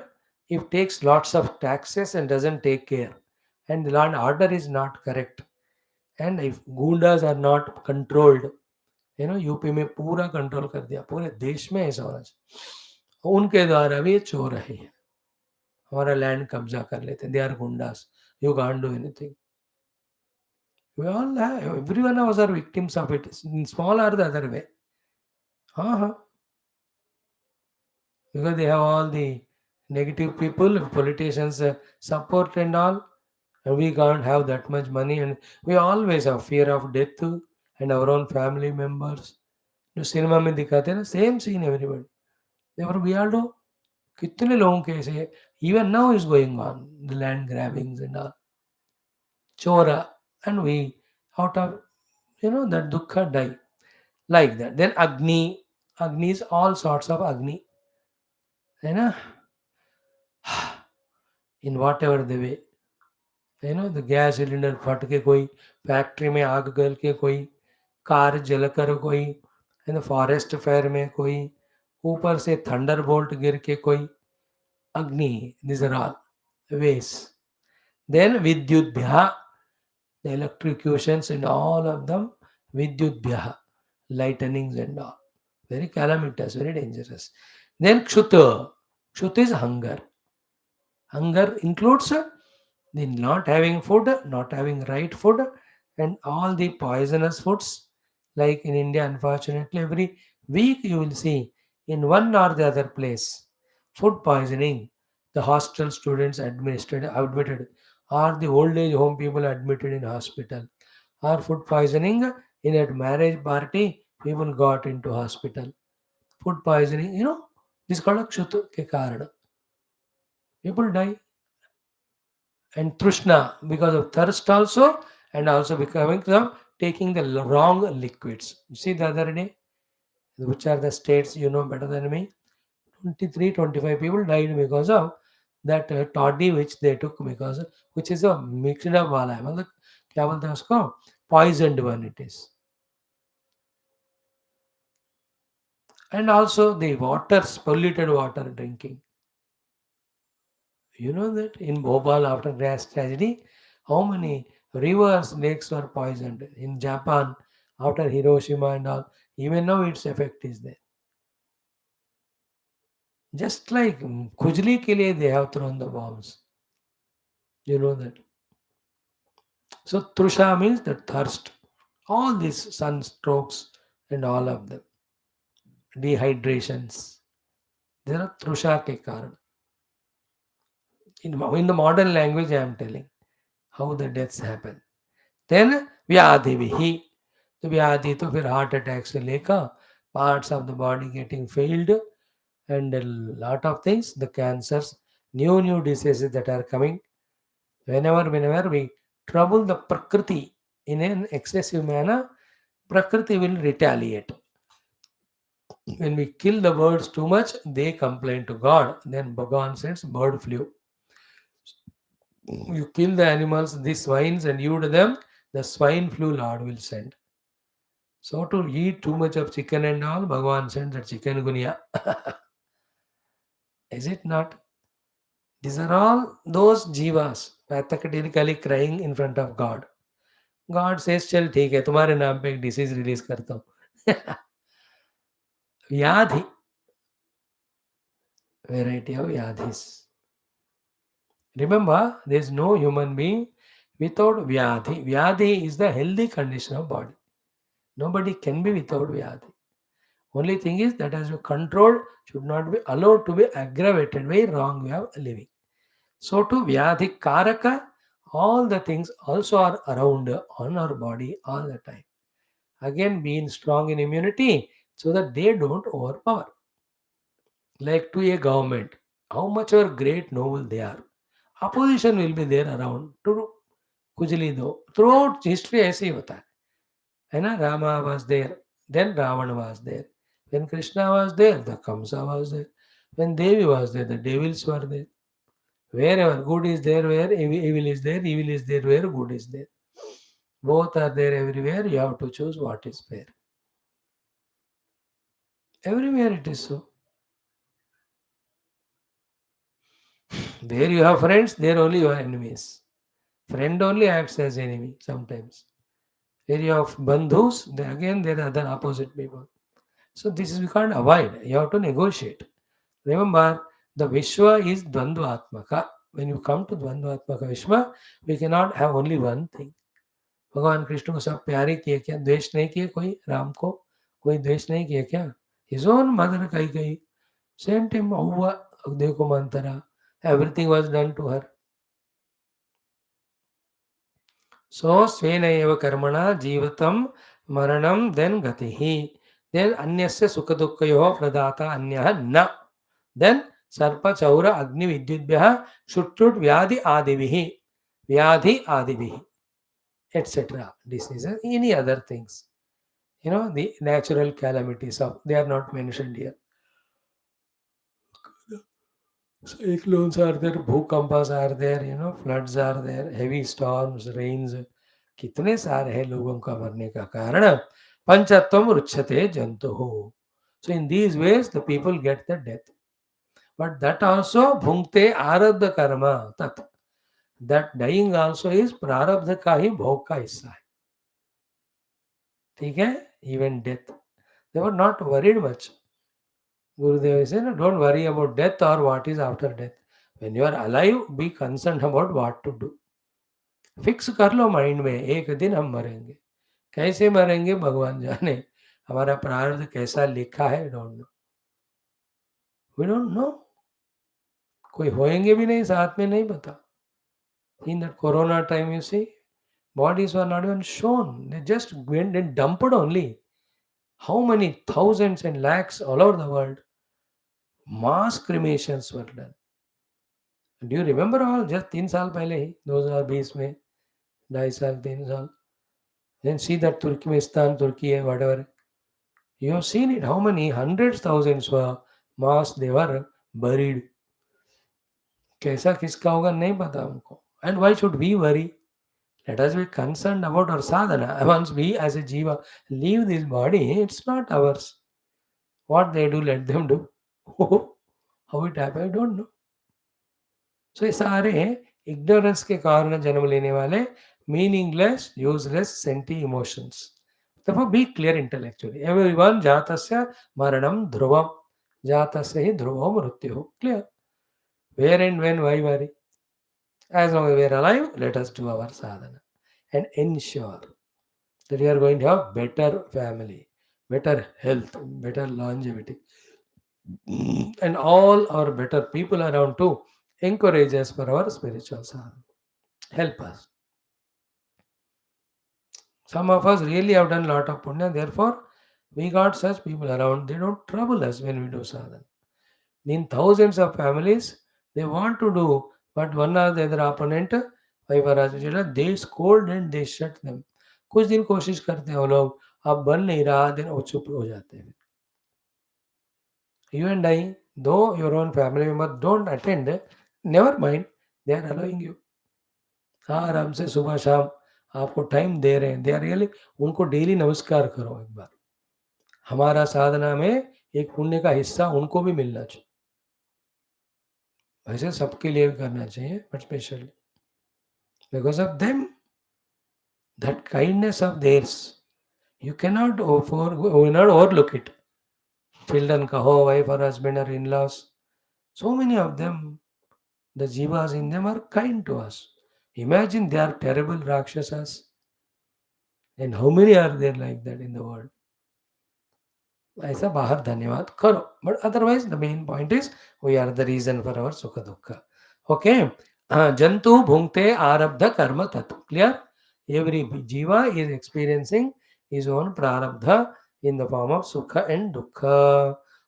Speaker 1: if takes lots of taxes and doesn't take care, and the land order is not correct, and if gundas are not controlled, UP में पूरा control कर दिया, पूरे देश में ऐसा होना चाहिए. उनके द्वारा भी ये चोर है. हमारा लैंड कब्जा कर लेते हैं. They are goondas. You can't do anything. We all have, every one of us are victims of it, in small or the other way. Because they have all the negative people, politicians support and all, and we can't have that much money, and we always have fear of death and our own family members. जो cinema में दिखाते हैं ना, same scene everybody. Therefore we all do. कितने लोगों के ऐसे, even now is going on, the land grabbings and all. Chora, and we out of that dukkha die like that. Then agni is all sorts of agni, in whatever the way. The gas cylinder फट के, कोई factory में आग गल के, कोई car जलकर, कोई फॉरेस्ट फायर में, कोई ऊपर से थंडर बोल्ट गिर के, कोई अग्नि. This are all ways. Then विद्युद्भ्यः, the electrocutions and all of them, vidyudbhyah, lightnings and all. Very calamitous, very dangerous. Then kshuta. Kshuta is hunger. Hunger includes the not having food, not having right food, and all the poisonous foods. Like in India, unfortunately, every week you will see in one or the other place food poisoning. The hostel students admitted, or the old age home people admitted in hospital, or food poisoning in a marriage party, people got into hospital. Food poisoning, this is called a kshutu ke karana. People die and Trishna because of thirst also, and also becoming of taking the wrong liquids. You see the other day, which are the states you know better than me? 23, 25 people died because of that toddy which they took because which is a mixed up wala है मतलब क्या बोलते हैं उसको poisoned one it is. And also the waters, polluted water drinking. You know that in Bhopal after gas tragedy, how many rivers, lakes were poisoned in Japan after Hiroshima and all. Even now its effect is there. Just like Khujli ke liye they have thrown the bombs. You know that. So Trusha means the thirst. All these sunstrokes and all of them. Dehydrations. They are Trusha ke karan. In the modern language I am telling how the deaths happen. Then व्याधि भी तो व्याधि तो फिर heart attack से लेकर parts of the body getting failed and a lot of things the cancers new diseases that are coming whenever we trouble the prakriti in an excessive manner prakriti will retaliate when we kill the birds too much they complain to god then bhagavan sends bird flu you kill the animals the swines and you to them the swine flu lord will send. So to eat too much of chicken and all, Bhagavan sends that chicken gunya. Is it not? These are all those jivas pathetically crying in front of God. God says, चल ठीक है तुम्हारे नाम पे एक disease release करता हूँ. व्याधि, variety of vyadhis. Remember, there is no human being without vyadhi. Vyadhi is the healthy condition of body. Nobody can be without vyadhi. Only thing is that has to be controlled, should not be allowed to be aggravated by wrong way of living. So to Vyadhi Karaka, all the things also are around on our body all the time. Again, being strong in immunity so that they don't overpower. Like to a government, how much or great noble they are. Opposition will be there around to Kujali though. Throughout history ऐसे ही होता है ना Rama was there, then Ravana was there. When Krishna was there, the Kamsa was there. When Devi was there, the devils were there. Wherever good is there, where evil is there, where good is there. Both are there everywhere. You have to choose what is fair. Everywhere it is so. There you have friends, there only you have enemies. Friend only acts as enemy sometimes. Where you have bandhus, again there are other opposite people. So this is we can't avoid. You have to negotiate. Remember, the Vishwa is Dvandvatmaka. When you come to Dvandvatmaka Vishwa, we cannot have only one thing. भगवान कृष्ण को सब प्यारे किए क्या द्वेष नहीं किए कोई राम को कोई द्वेष नहीं किए क्या his own mother कही sent him हुआ देखो मंतरा everything was done to her so स्वेन एव कर्मणा जीवतम मरणम then गतिः then अन्यस्य सुख दुःखयोः प्रदाता अन्यः न then सर्प चौर अग्नि विद्युद्भ्यः शुट्टुट् व्याधि आदिभिः etc. Diseases, any other things. The natural calamities of they are not mentioned here. Cyclones are there, bhukampas are there, floods are there, heavy storms, rains. कितने सारे हैं लोगों का मरने का कारण पंचत्वम रुच्छते जंतु हो so in these ways the people get the death but that also bhunkte arabdha karma tat that dying also is prarabdha का ही भोग का हिस्सा है ठीक है even death they were not worried much Gurudev said, "No, don't worry about death or what is after death. When you are alive, be concerned about what to do. Fix कर लो mind में, एक दिन हम मरेंगे। कैसे मरेंगे भगवान जाने, हमारा प्रारब्ध कैसा लिखा है, don't know, we don't know. कोई होएंगे भी नहीं, साथ में नहीं पता। In that corona time you see, bodies were not even shown, they just went and dumped only. How many thousands and lakhs all over the world, mass cremations were done. Do you remember all, just 3 साल पहले ही, 2020 में, 2.5 साल 3 साल, then see that Turkmenistan, Turkey, whatever, you have seen it, how many hundreds thousands were mass, they were buried. कैसा किसका होगा नहीं पता हमको. And why should we worry? Let us be concerned about our sadhana. Once we as a jiva leave this body, it's not ours. What they do, let them do. How it happened, I don't know. So ये सारे ignorance के कारण जन्म लेने वाले meaningless, useless, senti emotions. Therefore, be clear intellectually. Everyone jatasya maranam dhruvam. Jatasya hi dhruvam mrityu. Clear. Where and when, why worry? As long as we are alive, let us do our sadhana and ensure that we are going to have better family, better health, better longevity, and all our better people around to encourage us for our spiritual sadhana. Help us. Some of us really have done a lot of punya, therefore, we got such people around. They don't trouble us when we do sadhana. In thousands of families, they want to do, but one or the other opponent, wife or husband, they scold and they shut them. कुछ दिन कोशिश करते हैं वो लोग, अब बन नहीं रहा, दिन वो चुप हो जाते हैं. You and I, though your own family member don't attend, never mind, they are allowing you. हाँ, आराम से सुबह शाम आपको टाइम दे रहे हैं, दे आर रियली, उनको डेली नमस्कार करो एक बार. हमारा साधना में एक पुण्य का हिस्सा उनको भी मिलना चाहिए. वैसे सबके लिए भी करना चाहिए, but specially because of them, that kindness of theirs, you cannot overlook it. Children कहो, वाइफ और हस्बैंड और in laws, so many of them, the jivas in them are kind to us. Imagine they are terrible rakshasas, and how many are there like that in the world? ऐसा बाहर धन्यवाद करो, but otherwise the main point is we are the reason for our sukh dukh. Okay. जंतु भुंगते आरब्ध कर्म तत्. Clear. Every jiva is experiencing his own prarabdha in the form of sukh and dukh.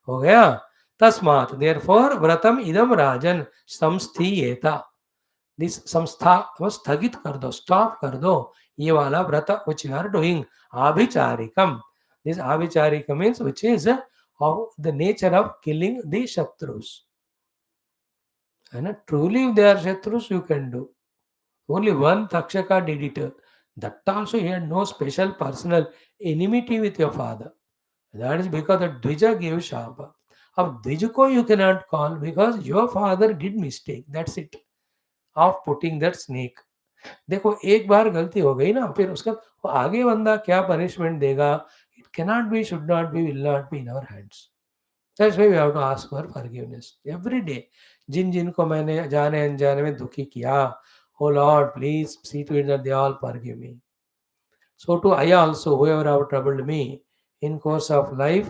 Speaker 1: हो गया. तस्मात् देयरफॉर व्रतम इदम राजन संस्थीयेता. दिस संस्था स्थगित कर दो, स्टॉप कर दो ये वाला व्रत व्हिच यू आर डूइंग. आभिचारिकम. This avicharika means which is of the nature of killing the shatrus. And truly, if they are shatrus, you can do. Only one Takshaka did it. That also he had no special personal enmity with your father. That is because the Dvija gave Shapa. Of Dvijako you cannot call because your father did mistake. That's it. Of putting that snake. देखो एक बार गलती हो गई ना, फिर उसका वो आगे बंदा क्या पनिशमेंट देगा, it cannot be, should not be, will not be in our hands. That's why we have to ask for forgiveness every day. जिन जिनको मैंने जाने अनजाने में दुखी किया, O lord please see to it that they all forgive me. So to I also, whoever have troubled me in course of life,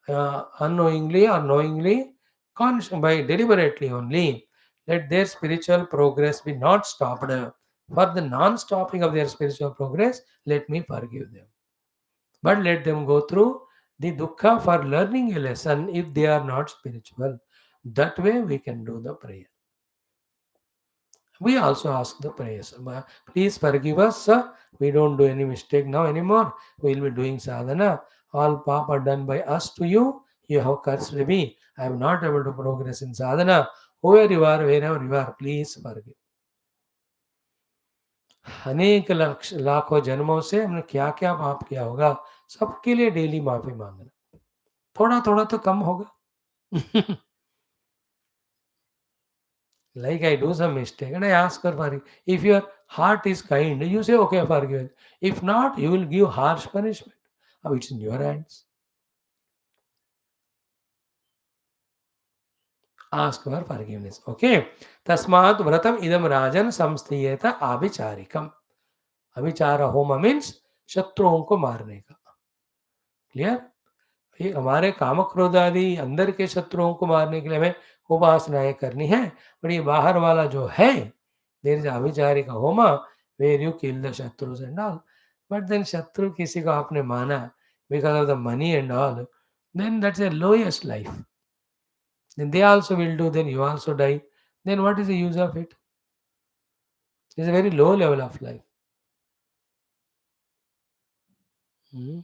Speaker 1: unknowingly or knowingly, by deliberately only, let their spiritual progress be not stopped. For the non-stopping of their spiritual progress, let me forgive them. But let them go through the dukkha for learning a lesson if they are not spiritual. That way we can do the prayer. We also ask the prayers. Please forgive us. We don't do any mistake now anymore. We will be doing sadhana. All papa done by us to you. You have cursed me. I am not able to progress in sadhana. Whoever you are, wherever you are, please forgive. अनेक लाखों जन्मों से हमने क्या क्या पाप किया होगा, सबके लिए डेली माफी मांगना. थोड़ा थोड़ा तो कम होगा. Like I do some mistake and I ask for forgiveness. If your heart is kind, you say, okay, forgive. If not, you will give harsh punishment. It's in your hands. Ask for forgiveness. Okay. Tasmat vratam idam rajan samstiyeta abhicharikam. अभिचार होम means शत्रुओं को मारने का. Clear. ये हमारे काम क्रोध आदि अंदर के शत्रुओं को मारने के लिए हमें उपासनाएं करनी है. पर ये बाहर वाला जो है, देयर इज अभिचारिक होमा वेर यू किल द शत्रुस एंड ऑल. बट देन शत्रु किसी को आपने माना because of the money and all, then that's a lowest life. Then they also will do, then you also die. Then what is the use of it? It's a very low level of life. Hmm.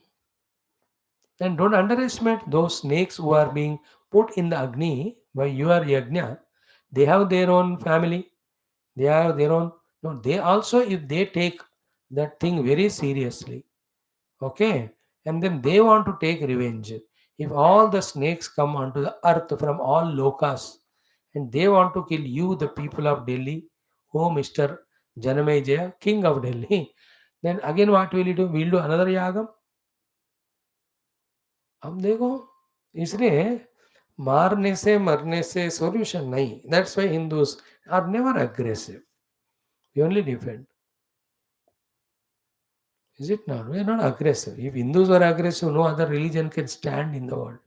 Speaker 1: And don't underestimate those snakes who are being put in the Agni by your yajna. They have their own family. They have their own. No, they also, if they take that thing very seriously, okay, and then they want to take revenge. If all the snakes come onto the earth from all lokas and they want to kill you, the people of Delhi, oh Mr. Janamejaya, king of Delhi, then again what will you do? We'll do another yagam. अब देखो, इसलिए मारने से मरने से solution नहीं. That's why Hindus are never aggressive. We only defend. Is it not? We are not aggressive. If Hindus were aggressive, no other religion can stand in the world.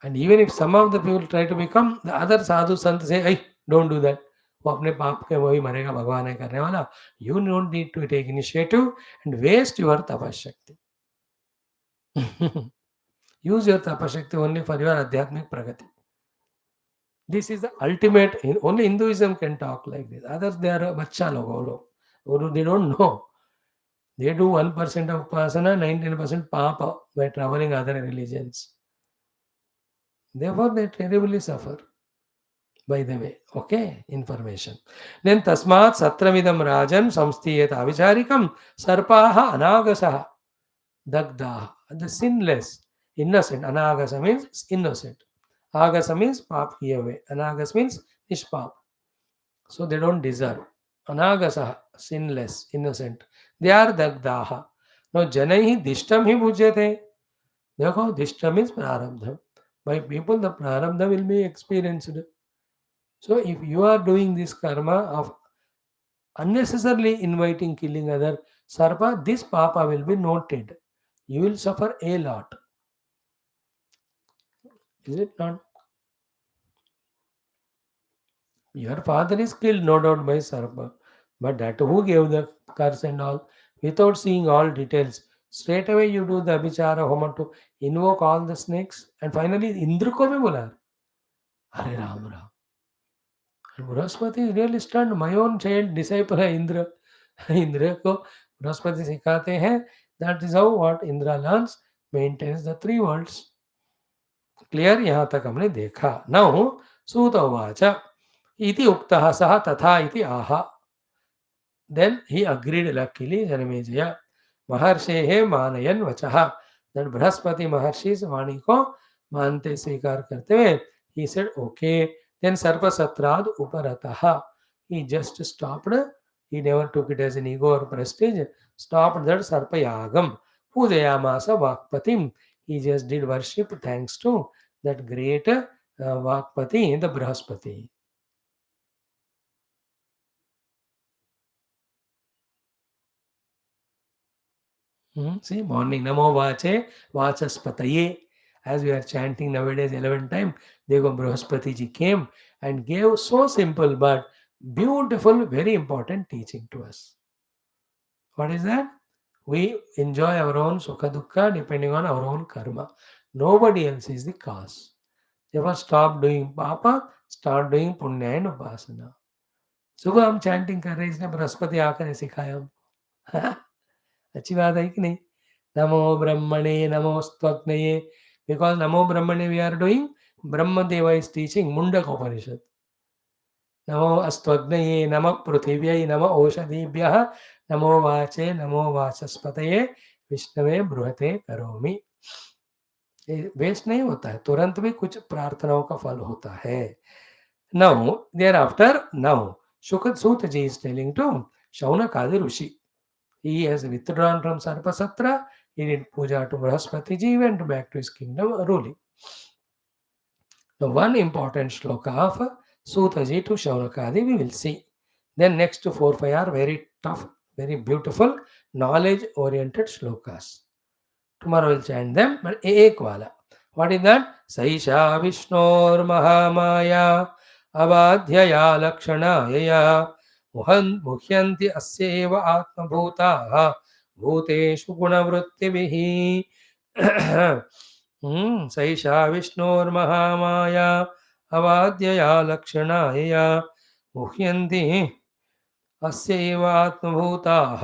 Speaker 1: And even if some of the people try to become, the other sadhu sant say, hey, don't do that. वो अपने पाप के वही मरेगा, भगवान है करने वाला. You don't need to take initiative and waste your tapashakti. Use your tapashakti only for your adhyatmic pragati. This is the ultimate. Only Hinduism can talk like this. Others, they are bacha log. They don't know. They do 1% of upasana, 19% papa by traveling other religions. Therefore, they terribly suffer. By the way, okay, information. Then tasmat satramidam rajan samstiyeta avicharikam sarpaha anagasaha dagdaha. The sinless, innocent. Anagasa means innocent. Agasa means pap kiye hue. Anagas means nishpap. So they don't deserve. Anagasa, sinless, innocent. They are dagdaha. Now janaihi dishtam hi bhujyate. देखो dishtam means prarabdha. By people the prarabdha will be experienced. So if you are doing this karma of unnecessarily inviting killing other sarpa, this papa will be noted. You will suffer a lot. Is it not? Your father is killed, no doubt, by sarpa. But that who gave the curse and all, without seeing all details, straight away you do the abhichara homa to invoke all the snakes. And finally, Indra ko bhi bola. Hare Ram Ram. And Brahaspati is really stunned. My own child, disciple है इंद्र. इंद्र को बृहस्पति सिखाते हैं. That is how what Indra learns, maintains the three worlds. Clear. यहाँ तक हमने देखा. Now सूत उवाच इति उक्तः सः तथा इति आह. Then he agreed luckily, Janamejaya. महर्षेः मानयन वचः. Then बृहस्पति महर्षि वाणी को मानते स्वीकार करते हुए he said okay. Then sarpa satrad uparatah. He just stopped. He never took it as an ego or prestige. Stopped that sarpa yagam. Pujayamasa vakpatim. He just did worship thanks to that great vakpati, the Brahaspati. See, morning. Namo vache vachaspataye. As we are chanting nowadays 11 times, Dego Brahaspati ji came and gave so simple but beautiful, very important teaching to us. What is that? We enjoy our own sukha dukkha depending on our own karma. Nobody else is the cause. Therefore, stop doing papa, start doing punya and upasana. सुबह हम chanting कर रहे हैं, इसने बृहस्पति आकर सिखाया हमको. अच्छी बात है कि नहीं? नमो ब्रह्मणे नमोस्त्वग्नये. Because namo brahmane we are doing, Brahmadeva is teaching Mundaka Upanishad. नमो अस्त्वग्नये नमः पृथिव्यै नमः ओषधीभ्यः नमो वाचे नमो वाचस्पतये विष्णवे बृहते करोमि. वेस्ट नहीं होता है, तुरंत भी कुछ प्रार्थनाओं का फल होता है. Now, thereafter, now, Shukat ji is telling to Shaunaka Rishi. He has withdrawn from Sarpasatra. He did puja to Brahaspati ji, went back to his kingdom ruling. Now, one important shloka of Sutaji to Shaunakadi we will see. Then next 4 5 are very tough, very beautiful, knowledge-oriented shlokas. Tomorrow we'll chant them, but ek wala. What is that? Saisha Vishnor Mahamaya Avadhyaya Lakshana Yaya Muhyanti Asyeva Atma Bhuta Bhuteshu Gunavrittivihi. सैषा विष्णोर्महामाया अवाद्यया लक्षणाया मुह्यन्ति अस्यैव आत्मभूताः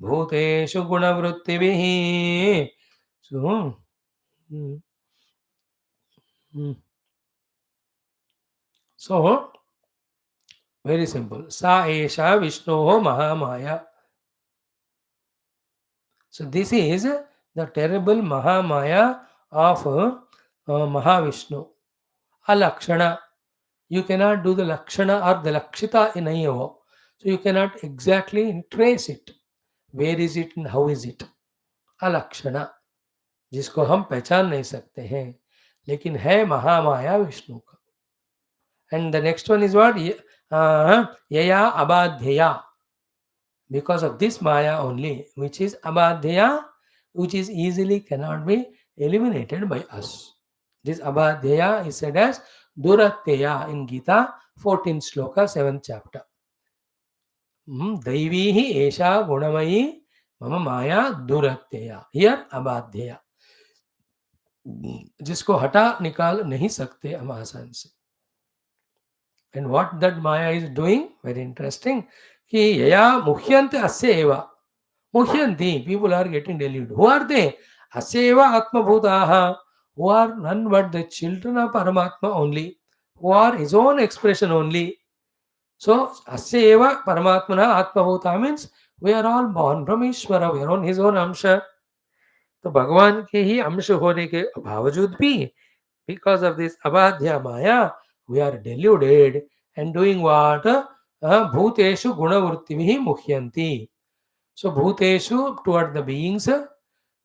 Speaker 1: भूतेषु गुणवृत्तिभिः. So, mm, mm. So very simple. Sa esha Vishnoho Mahamaya. So this is the terrible Mahamaya of Mahavishnu. A Lakshana. You cannot do the Lakshana or the Lakshita in Ayavo. So you cannot exactly trace it. Where is it and how is it? A Lakshana. जिसको हम पहचान नहीं सकते हैं, लेकिन है महामाया विष्णु का. And the next one is what? Yaya abadhyaya. Because of this Maya only, which is abadhyaya, which is easily cannot be eliminated by us. This abadhyaya is said as duratteya in Gita, 14th shloka, 7th chapter. Daivihi esha gunamayi mama maya duratteya. Here abadhyaya. जिसको हटा निकाल नहीं सकते हम आसान से. And what that Maya is doing? Very interesting. Ki yaya muhyante asya eva. Muhyanti, people are getting deluded. Who are they? Asya eva atma bhutaha. Who are none but the children of Paramatma only. Who are his own expression only. So, asya eva Paramatmana atma bhuta means we are all born from Ishvara. We are on his own amsha. तो भगवान के ही अंश होने के बावजूद भी, because of this abadhya maya, we are deluded and doing what? Bhuteshu gunavrittivihi muhyanti. So bhuteshu toward the beings,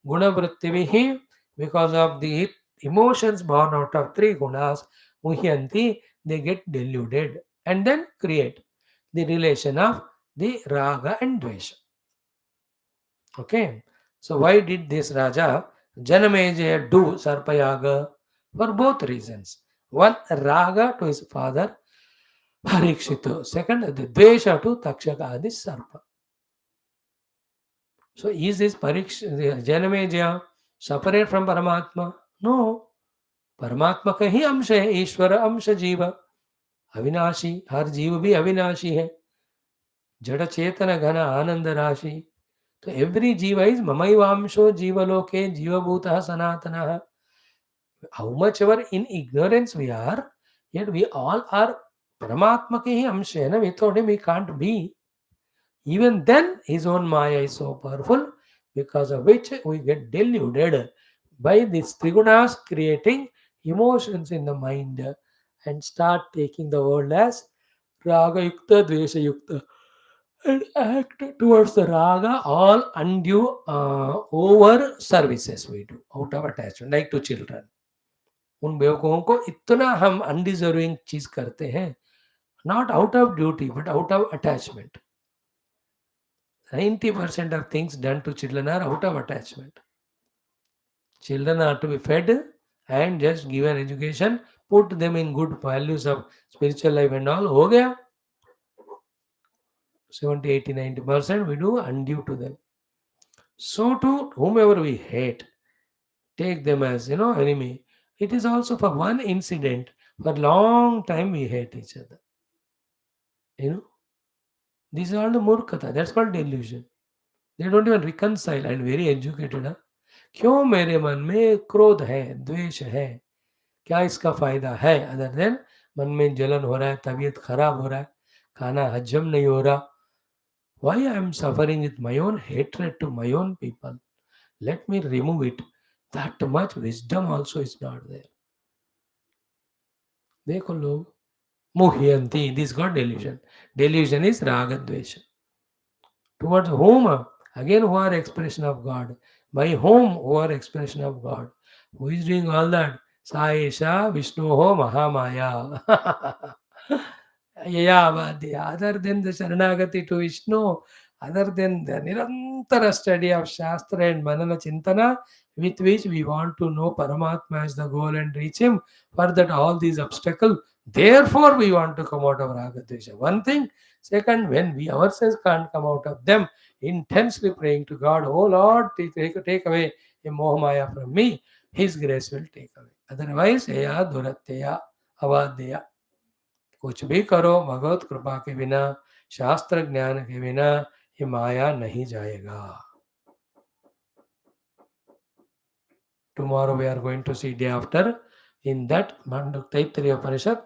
Speaker 1: gunavrittivihi, because of the emotions born out of three gunas, muhyanti, they get deluded and then create the relation of the raga and dvesha. Okay. So why did this Raja Janamejaya do Sarpayaga? For both reasons. One, Raga to his father, Parikshita. Second, the Dvesha to Takshaka, this Sarpa. So is this Janamejaya separate from Paramatma? No. परमात्मा का ही अंश है, ईश्वर अंश जीव, अविनाशी, हर जीव भी अविनाशी है, जड़ चेतन घन आनंद राशि. तो एवरी जीव इज ममैवांशो जीवलोके जीवभूतः सनातनः. How much ever in ignorance we are, yet we all are Paramatma ke hi amsh hai na. Without him we can't be. Even then his own Maya is so powerful, because of which we get deluded by these trigunas creating emotions in the mind and start taking the world as raga yukta, dvesha yukta, and act towards the raga all undue over services we do out of attachment, like to children. उन बेवकूफ़ों को इतना हम undeserving चीज करते हैं, not out of duty but out of attachment. 90% of things done to children are out of attachment. Children are to be fed and just given education, put them in good values of spiritual life and all. हो गया. 70, 80, 90% we do undue to them. So to whomever we hate, take them as enemy. It is also for one incident. For long time we hate each other. This is all the murkata. That's called delusion. They don't even reconcile and very educated. क्यों मेरे मन में क्रोध है, द्वेष है, क्या इसका फायदा है अदर देन मन में जलन हो रहा है, तबीयत खराब हो रहा है, खाना हजम नहीं हो रहा. Why I am suffering with my own hatred to my own people? Let me remove it. That much wisdom also is not there. देखो लोग मुह्यंती, this got delusion. Delusion is raga dvesha. Towards whom? Again, who are expression of God. By whom? Who are expression of God. Who is doing all that? Saisha Vishnoho Mahamaya. Yeah, other than the Sharanagati to Vishnu, other than the Nirantara study of Shastra and Manana Chintana, with which we want to know Paramatma as the goal and reach him, for that all these obstacles, therefore we want to come out of Ragadvesha. One thing. Second, when we ourselves can't come out of them, intensely praying to God, oh Lord, take away a Mohamaya from me, His grace will take away. Otherwise, Eya Duratteya Avadya. कुछ भी करो भगवत कृपा के बिना, शास्त्र ज्ञान के बिना ये माया नहीं जाएगा. Tomorrow we are going to see day after. In that Taittiriya Upanishad,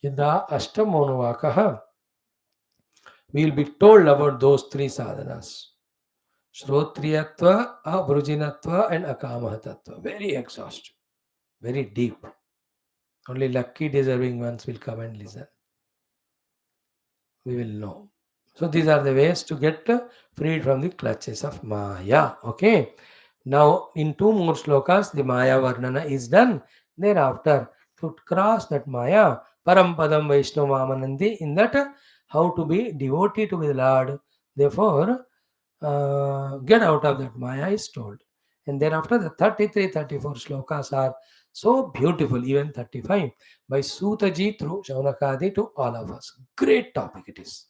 Speaker 1: in the Ashtamonuvakaha, we will be told about those three sadhanas. Shrotriyatva, Avrujinatva and Akamahatatva. Very exhaustive, very deep. Only lucky deserving ones will come and listen. We will know. So these are the ways to get freed from the clutches of Maya. Okay. Now in two more slokas, the Maya Varnana is done. Thereafter, to cross that Maya, Parampadam Vaishnavanandi, in that how to be devotee to the Lord. Therefore, get out of that Maya is told. And thereafter, the 33, 34 slokas are so beautiful, even 35, by Sutaji through Shaunakadi to all of us. Great topic it is.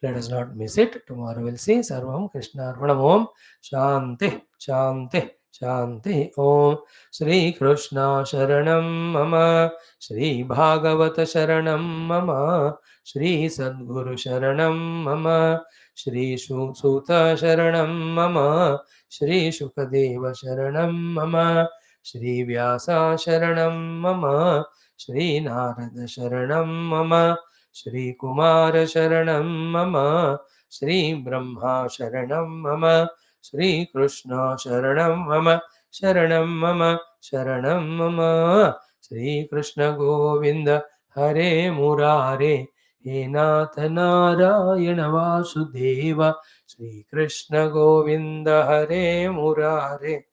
Speaker 1: Let us not miss it. Tomorrow we'll see Sarvam Krishna Arpanam Om Shanti Shanti Shanti Om Shri Krishna Sharanam Mama Shri Bhagavata Sharanam Mama Shri Sadguru Sharanam Mama Shri Sutha Sharanam Mama Shri Shukadeva Sharanam Mama Shri Vyasa Sharanam Mama Shri Narada Sharanam Mama Shri Kumar Sharanam Mama Shri Brahma Sharanam Mama Shri Krishna Sharanam Mama Sharanam Mama Sharanam Mama Shri Krishna Govinda Hare Murare He Nath Narayana Vasudeva Shri Krishna Govinda Hare Murare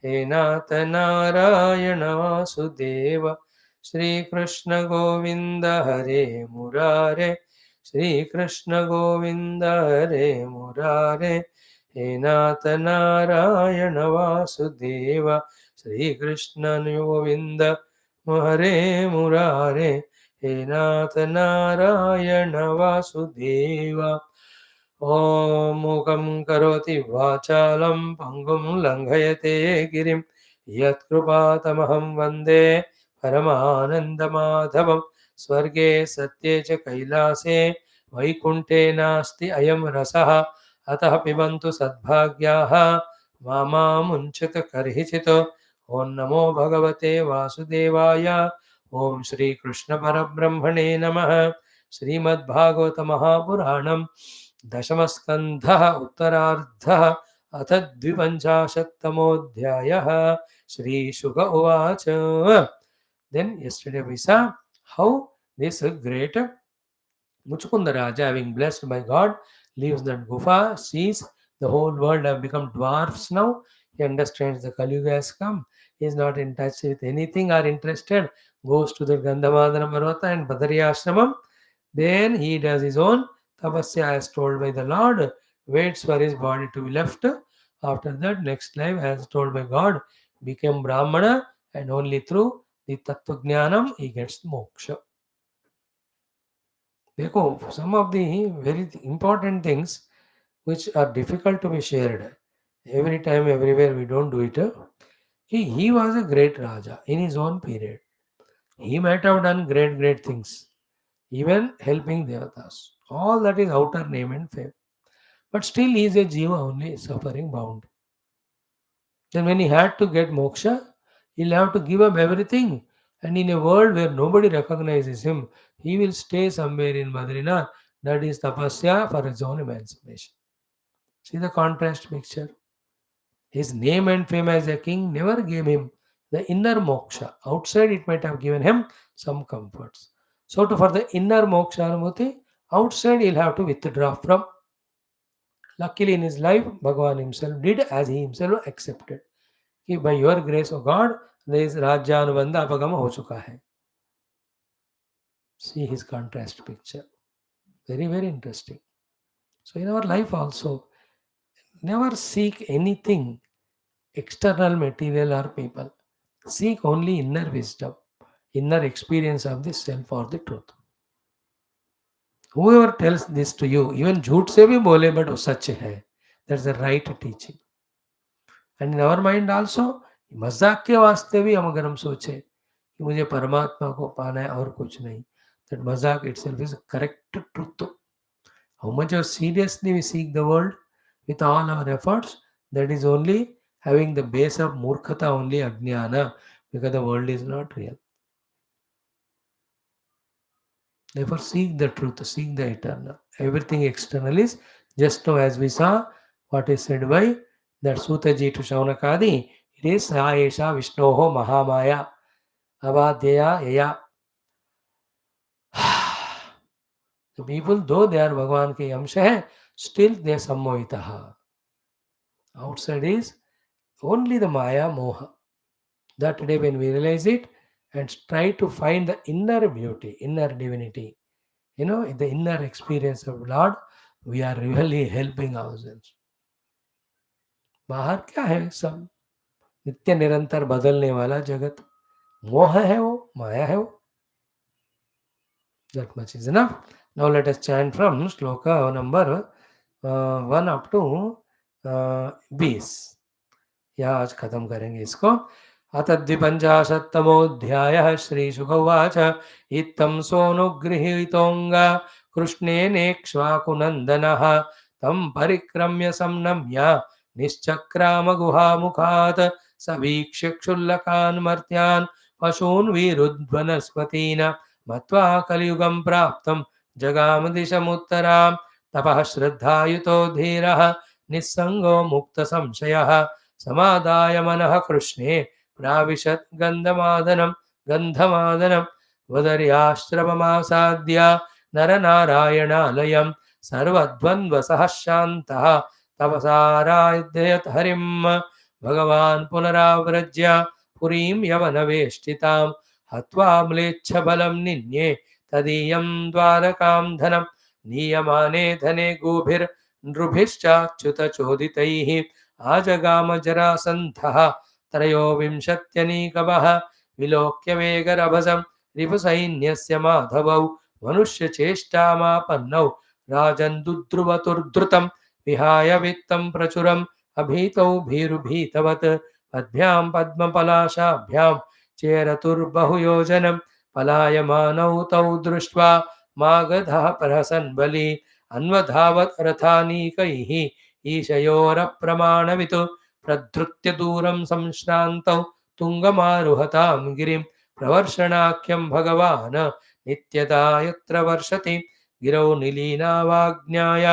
Speaker 1: He Nath Narayana Vasudeva Shri Krishna Govinda Hare Murare Shri Krishna Govinda Hare Murare He Nath Narayana Vasudeva Shri Krishna Govinda Hare Murare He Nath Narayana Vasudeva. Om Mukam Karoti Vachalam Pangum Langhayate Girim Yat Krupatamaham Vande Paramanandamadhavam Swarge Satye Cha Kailase Vaikunte Nasti Ayam Rasaha Atah Pibantu Sadbhagyaha Mama Munchita Karhichito. Om Namo Bhagavate Vasudevaya. Om Shri Krishna Parabrahmane Namaha. Srimad Bhagavata Mahapuranam Dashamaskandha Uttarardha अथ द्विपञ्चाशत्तमोऽध्यायः श्रीशुक उवाच. Then yesterday we saw how this great Muchukunda Raja, having blessed by God, leaves that gufa, sees the whole world have become dwarfs now. He understands the Kali Yuga has come. He is not in touch with anything or interested. Goes to the Gandhamadana Parvata and Badari Ashramam. Then he does his own tapasya as told by the Lord, waits for his body to be left. After that, next life, as told by God, became Brahmana, and only through the Tattva Jnanam he gets moksha. देखो, some of the very important things which are difficult to be shared every time, everywhere we don't do it. He was a great Raja in his own period. He might have done great things, even helping Devatas. All that is outer name and fame. But still he is a Jiva only, suffering bound. Then when he had to get moksha, he'll have to give up everything. And in a world where nobody recognizes him, he will stay somewhere in Badrinath. That is tapasya for his own emancipation. See the contrast picture. His name and fame as a king never gave him the inner moksha. Outside it might have given him some comforts. So for the inner moksha anumati, outside he'll have to withdraw from. Luckily in his life, Bhagavan himself did as he himself accepted. By your grace, O God, राज्यानुबंध अपगम हो चुका है. See his contrast picture. Very, very interesting. So in our life also, never seek anything external material or people. Seek only inner wisdom, inner experience of the self or the truth. Whoever tells this to you, even झूठ से भी बोले but वो सच है. That's the right teaching. And in our mind also, मजाक के वास्ते भी हम अगर हम सोचे कि मुझे परमात्मा को पाना है और कुछ नहीं, that मजाक itself is a correct truth. How much of seriously we seek the world with all our efforts, that is only having the base of murkhata, only ajnana, because the world is not real. Therefore, seek the truth, seek the eternal. Everything external is just now, as we saw, what is said by that Sutta ji to Shaunakadi, it is Sa Esha Vishnoho Mahamaya Avadhyaya Yaya. The people, though they are Bhagavan ke amsha hai, still they are sammohitaha. Outside is only the Maya Moha. That day when we realize it and try to find the inner beauty, inner divinity, the inner experience of Lord, we are really helping ourselves. बाहर क्या है सब नित्य निरंतर बदलने वाला जगत, मोह है वो, माया है वो. That much is enough. Now let us chant from shloka number 1 up to 20. यहाँ आज खत्म करेंगे इसको. अतद्विपञ्चाशत्तमोऽध्यायः श्रीशुकौवाच इत्थं सोऽनुगृहीतोऽङ्ग कृष्णेनेक्ष्वाकुनन्दनः तं परिक्रम्य संनम्य निश्चक्रामगुहामुखात् स वीक्ष्य क्षुल्लकान् मर्त्यान् पशून् विरुध्वनस्पतीन् मत्वा कलियुगं प्राप्तं जगामदिशमुत्तरां तपः श्रद्धायुतो धीरः निस्सङ्गो मुक्तसंशयः समादाय मनः कृष्णे प्राविशत् गन्धमादनं वदर्याश्रममासाद्य नरनारायणालयं सर्वद्वन्द्वसः शान्तः तपसाराध्ययत् हरिं भगवान् पुनराव्रज्य पुरीं यवनवेष्टितां हत्वा म्लेच्छबलं निन्ये तदीयं द्वारकां धनं नीयमाने धने गोभिर्नृभिश्चाच्युतचोदितैः आजगाम जरासन्धः त्रयोविंशत्यनीकवः विलोक्य वेगरभसं रिपुसैन्यस्य माधवौ मनुष्यचेष्टामापन्नौ राजन् दुद्रुवतुर्धृतं विहाय वित्तं प्रचुरम् अभीतौ भीरुभीतवत् पद्भ्यां पद्मपलाशाभ्यां चेरतुर्बहुयोजनं पलायमानौ तौ दृष्ट्वा मागधः प्रहसन् बली अन्वधावत् रथानीकैः ईशयोरप्रमाणवितु प्रधृत्य दूरं संश्रान्तौ तुङ्गमारुहतां गिरिं प्रवर्षणाख्यं भगवान् नित्यदा यत्र वर्षति गिरौ निलीनावाज्ञाय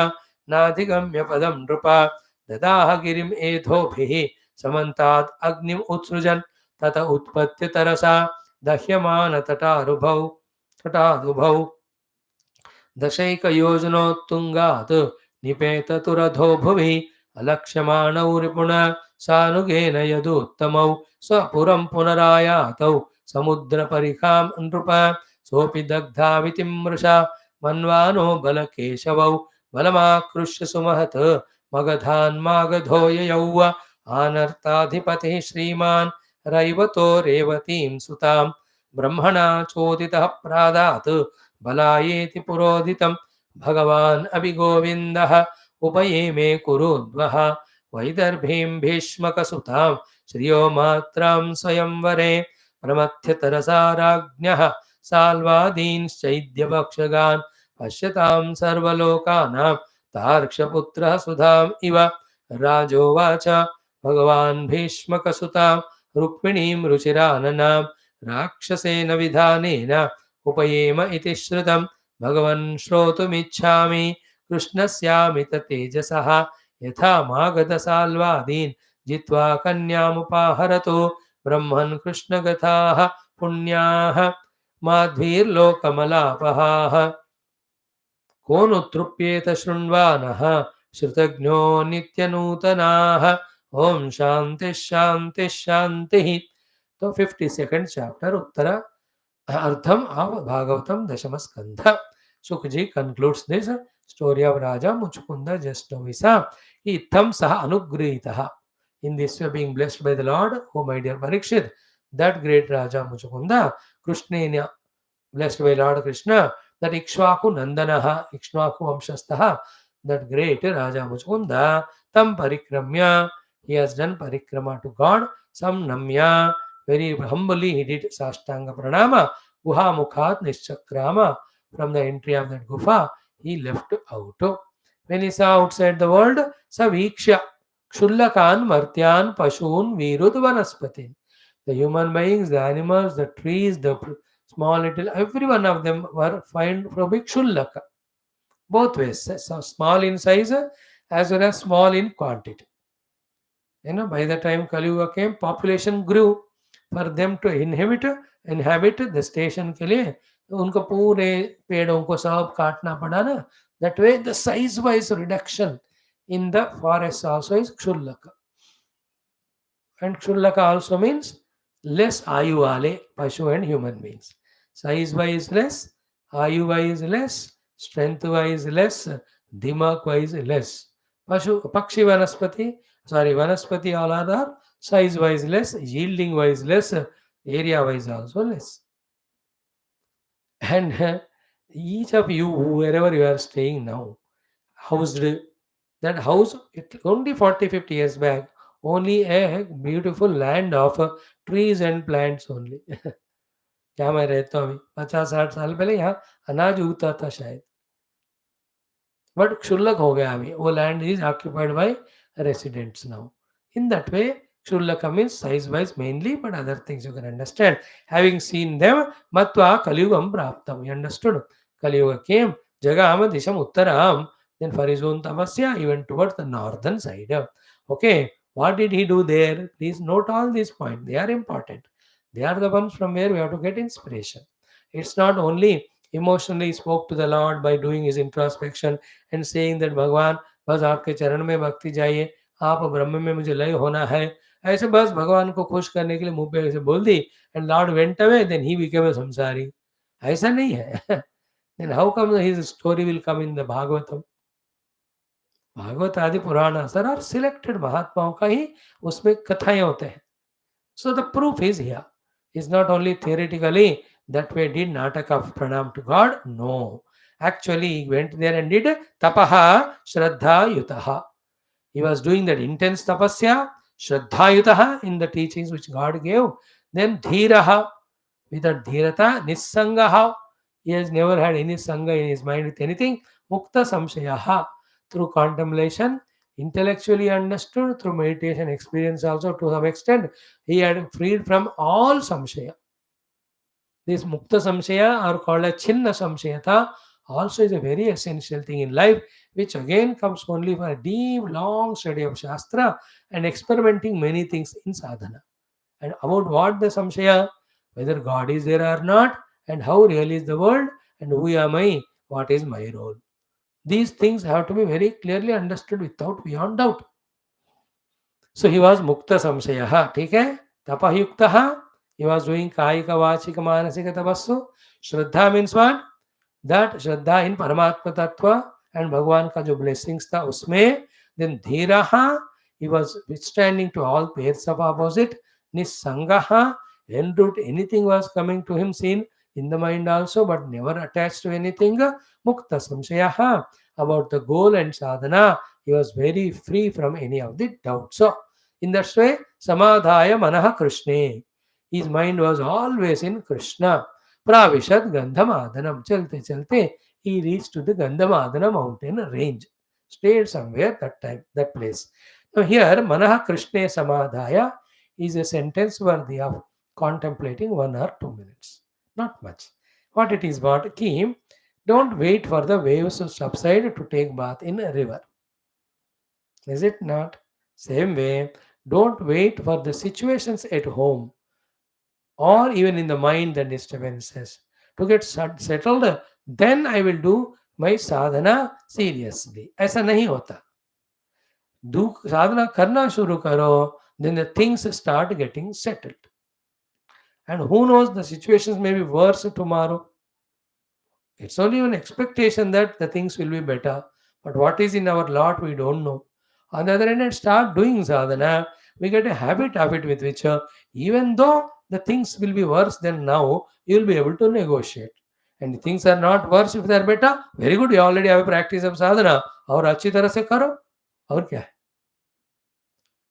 Speaker 1: नाधिगम्य पदं नृपा ददाह गिरिम् एधोभिः समन्तात् अग्निम् उत्सृजन् तत उत्पत्य तरसा दह्यमानतटादुभौ दशैकयोजनोत्तुङ्गात् निपेततुरधो भुवि अलक्ष्यमाणौ रिपुणा सानुगेन यदुत्तमौ स्वपुरं पुनरायातौ समुद्रपरिखां नृप सोऽपि दग्धावितिं मृषा मन्वानो बलकेशवौ बलमाकृष्य सुमहत् मगधान्मागधो ययौ आनर्ताधिपतिः श्रीमान् रैवतो रेवतीं सुतां ब्रह्मणा चोदितः प्रादात् बलायेति पुरोदितं भगवान् अभिगोविन्दः उपयेमे कुरुद्वः वैदर्भीं भीष्मकसुतां श्रियो मात्रां स्वयंवरे प्रमथ्यतरसा राज्ञः साल्वादींश्चैद्यभक्षगान् पश्यतां सर्वलोकानां तार्क्ष्यपुत्रः सुधाम् इव राजोवाच भगवान् भीष्मकसुतां रुक्मिणीं रुचिराननां राक्षसेन विधानेन उपयेम इति श्रुतं भगवन् श्रोतुमिच्छामि कृष्णस्यामित तेजसः यथा मागधसाल्वादीन् जित्वा कन्यामुपाहरतो ब्रह्मन् कृष्णगथाः पुण्याः माध्वीर्लोकमलापहाः को नु तृप्येत शृण्वानः श्रुतज्ञो नित्यनूतनाः ॐ शान्तिः शान्तिः शान्तिः. So 52nd chapter, Uttara Artham of Bhagavatam Dashama Skandha. Sukji concludes this story of Raja Muchukunda Jasnavisa. Itham Saha Anugrihitaha. In this way, being blessed by the Lord, O my dear Parikshit, that great Raja Muchukunda, Krishnaya, blessed by Lord Krishna, that Ikshvaku Nandanaha, Ikshvaku Vamshastaha, that great Raja Muchukunda, Tam Parikramya, he has done Parikrama to God, Sam Namya, very humbly he did Sashtanga Pranama, Guha Mukhat Nischakrama, from the entry of that Gufa, he left out. When he saw outside the world, Saviksha, Kshullakan, Martyan, Pashun, Virud, Vanaspatin. The human beings, the animals, the trees, the small little, every one of them were find from Kshullaka. Both ways, so small in size as well as small in quantity. By the time Kali Yuga came, population grew. For them to inhabit the station के लिए उनको पूरे पेड़ों को सब काटना पड़ा ना. That way the size wise reduction in the forest also is Kshullaka. And Kshullaka also means less Ayu wale, Pashu and human beings. Size wise less, Ayu wise less, strength wise less, Dimag wise less. Pakshi Vanaspati, Vanaspati all other, size wise less, yielding wise less, area wise also less. And each of you, wherever you are staying now, housed, that house, only 40-50 years back, only a beautiful land of trees and plants only. जहाँ मैं रहता हूँ अभी 50-60 साल पहले यहाँ अनाज उगता था शायद, बट क्षुल्लक हो गया अभी. वो land is occupied by residents now. In that way, Kshullaka means size wise mainly, but other things you can understand. Having seen them, Matva Kaliyugam Praptam. You understood? Kaliyuga came, Jagama Disham Uttaram. Then for his own tapasya, he went towards the northern side. Okay, what did he do there? Please note all these points. They are important. They are the ones from where we have to get inspiration. It's not only emotionally spoke to the Lord by doing his introspection and saying that Bhagavan, बस आपके चरण में भक्ति चाहिए, आप ब्रह्म में मुझे लय होना है. ऐसे बस भगवान को खुश करने के लिए मुंह पे ऐसे बोल दी and lord went away, then he became a संसारी. ऐसा नहीं है. Then how come his story will come in the Bhagavatam. Bhagavat आदि पुराण सर और सिलेक्टेड महात्माओं का ही उसमें कथाएं होते हैं. So the proof is here. Is not only theoretically that way did Nataka of Pranam to God. No. Actually, he went there and did tapaha shraddha yutaha. He was doing that intense tapasya, shraddha yutaha, in the teachings which God gave. Then dhiraha, with that dhirata, nissangaha. He has never had any sangha in his mind with anything. Mukta samshayaha, through contemplation, intellectually understood, through meditation experience also to some extent, he had freed from all samshaya. This Mukta Samshaya, or called a Chinna Samshayata, also is a very essential thing in life, which again comes only for a deep, long study of Shastra and experimenting many things in sadhana. And about what the Samshaya, whether God is there or not, and how real is the world, and who am I, what is my role. These things have to be very clearly understood without beyond doubt. So he was Mukta Samshayaha, ठीक है? Tapayuktaha, he was doing Kaika Vachika Manasika Tapassu. Shraddha means what? That Shraddha in Paramatma Tattva and Bhagwan ka jo blessings tha usme. Then Dhiraha, he was withstanding to all pairs of opposite. Nissangaha, enroute anything was coming to him seen in the mind also, but never attached to anything. Mukta Samshayaha, about the goal and sadhana, he was very free from any of the doubts. So, in that way, Samadhaya Manaha Krishna. His mind was always in Krishna. Pravishad Gandhamadhanam. Chalte chalte, he reached to the Gandhamadhana mountain range. Stayed somewhere that time, that place. Now here, Manaha Krishna Samadhaya is a sentence worthy of contemplating 1 or 2 minutes. Not much. What it is, what? Ki, don't wait for the waves to subside to take bath in a river. Is it not? Same way, don't wait for the situations at home or even in the mind, the disturbances to get settled. Then I will do my sadhana seriously. ऐसा नहीं होता. Do sadhana करना शुरू करो, then the things start getting settled. And who knows, the situations may be worse tomorrow. It's only an expectation that the things will be better. But what is in our lot, we don't know. On the other hand, and start doing sadhana, we get a habit of it with which, even though the things will be worse than now, you will be able to negotiate. And things are not worse if they are better. Very good, you already have a practice of sadhana. और अच्छी तरह से करो. और क्या है?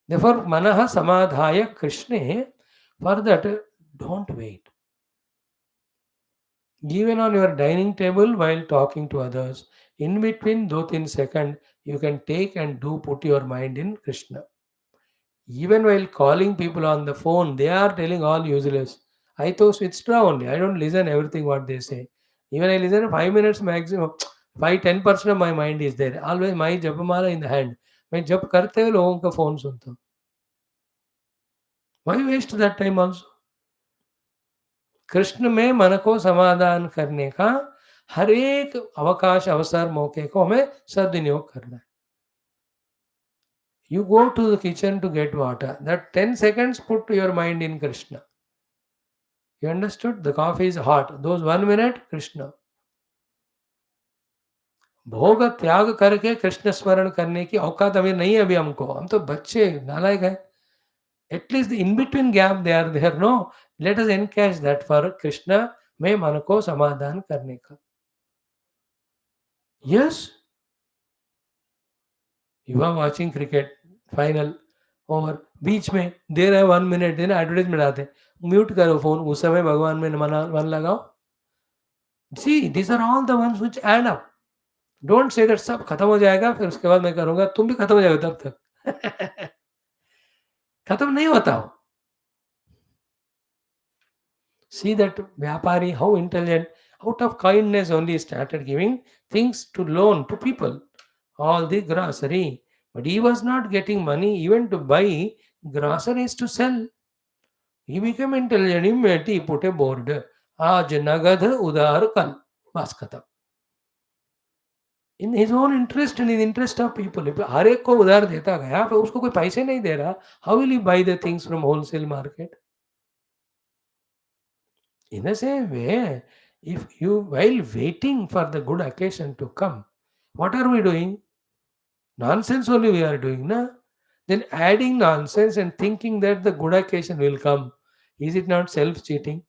Speaker 1: Therefore, manaha samadhaya krishne. For that, don't wait. Even on your dining table while talking to others, in between 2-3 seconds, you can take and do put your mind in Krishna. Even while calling people on the phone, they are telling all useless. I thought switched only. I don't listen everything what they say. Even I listen 5 minutes maximum. 5-10% of my mind is there. Always my japamala in the hand. मैं जब करते हुए लोगों का phone सुनता हूँ. Why waste that time also? Krishna में मन को समाधान करने का हर एक अवकाश अवसर मौके को हमें सदुपयोग करना है. You go to the kitchen to get water. That 10 seconds put your mind in Krishna. You understood? The coffee is hot. Those 1 minute, Krishna. भोग त्याग करके कृष्ण स्मरण करने की औकात अभी नहीं है अभी हमको. हम तो बच्चे नालायक हैं. At least the in between gap they are there. No, let us encash that for Krishna में मन को समाधान करने का. Yes, you are watching cricket final over. बीच में दे रहे 1 minute देना एडवर्टाइजमेंट आते. म्यूट करो फोन. उस समय भगवान में मन लगाओ. See, these are all the ones which add up. Don't say that सब खत्म हो जाएगा फिर उसके बाद मैं करूँगा. तुम भी खत्म हो जाओगे तब तक. खत्म नहीं होता हो. See that Vyapari, how intelligent, out of kindness only started giving things to loan to people, all the grocery. But he was not getting money even to buy groceries to sell. He became intelligent. Immediately he put a board. Aaj nagad udhar kal. Bas khatam. In his own interest and in the interest of people. if हर एक को उधार देता गया पर उसको कोई पैसे नहीं दे रहा, how will he buy the things from wholesale market? In the same way, if you, while waiting for the good occasion to come, what are we doing? Nonsense only we are doing, na? Then adding nonsense and thinking that the good occasion will come, is it not self-cheating?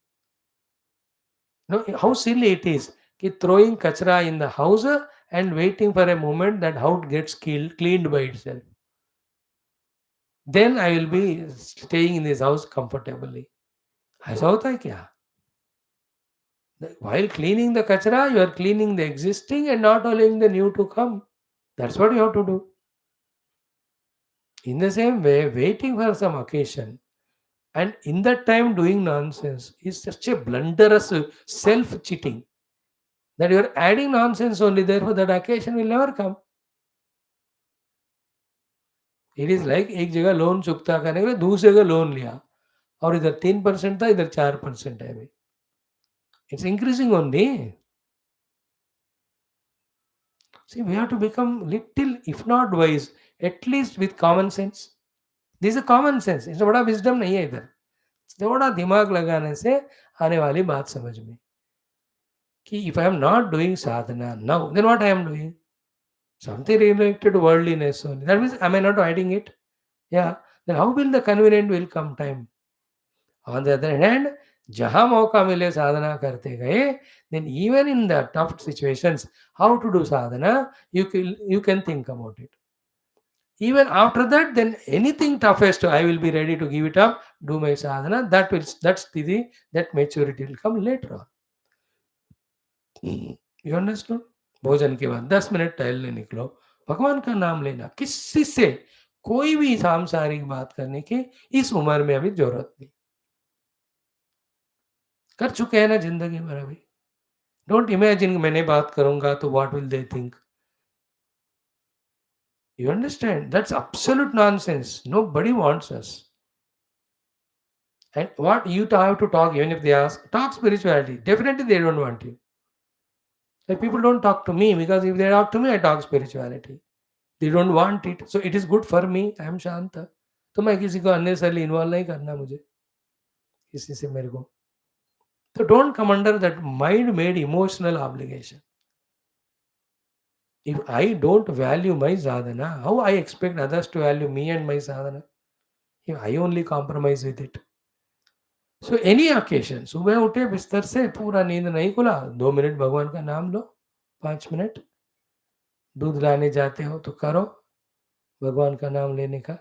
Speaker 1: No, how silly it is. Throwing kachra in the house and waiting for a moment that how it gets cleaned by itself. Then I will be staying in this house comfortably. ऐसा होता है क्या? While cleaning the kachra, you are cleaning the existing and not allowing the new to come. That's what you have to do. In the same way, waiting for some occasion and in that time doing nonsense is such a blunderous self-cheating that you are adding nonsense only, therefore that occasion will never come. It is like एक जगह loan चुकता करने के लिए दूसरी जगह loan लिया और इधर 3% था इधर 4% है अभी. It's increasing only. See, we have to become little, if not wise, at least with common sense. This is a common sense. इसमें बड़ा wisdom नहीं है इधर. थोड़ा दिमाग लगाने से आने वाली बात समझ में कि if I am not doing sadhana now, then what I am doing? Something related to worldliness only. That means, am I not hiding it? Yeah. Then how will the convenient will come time? On the other hand, जहाँ मौका मिले साधना करते गए, then even in the tough situations, how to do sadhana, you can think about it. Even after that, then anything toughest, I will be ready to give it up, do my sadhana. That maturity will come later on. You understand? भोजन के बाद 10 minute टहलने निकलो, भगवान का नाम लेना. किसी से कोई भी सांसारिक बात करने की इस उम्र में अभी जरूरत नहीं. कर चुके हैं ना जिंदगी भर अभी. डोंट इमेजिन मैंने बात करूंगा तो what will they think. You understand? That's absolute nonsense. Nobody wants us. And what you have to talk, even if they ask, talk spirituality. Definitely they don't want you. Like people don't talk to me because if they talk to me, I talk spirituality. They don't want it. So it is good for me. I am Shanta. तो मैं किसी को unnecessarily involve नहीं करना मुझे किसी से मेरे को. So don't come under that mind-made emotional obligation. If I don't value my sadhana, how I expect others to value me and my sadhana? If I only compromise with it. So any occasion, सुबह उठे बिस्तर से, पूरा नींद नहीं खुला, 2 minute भगवान का नाम लो, 5 मिनट, दूध लाने जाते हो तो करो भगवान का नाम लेने का.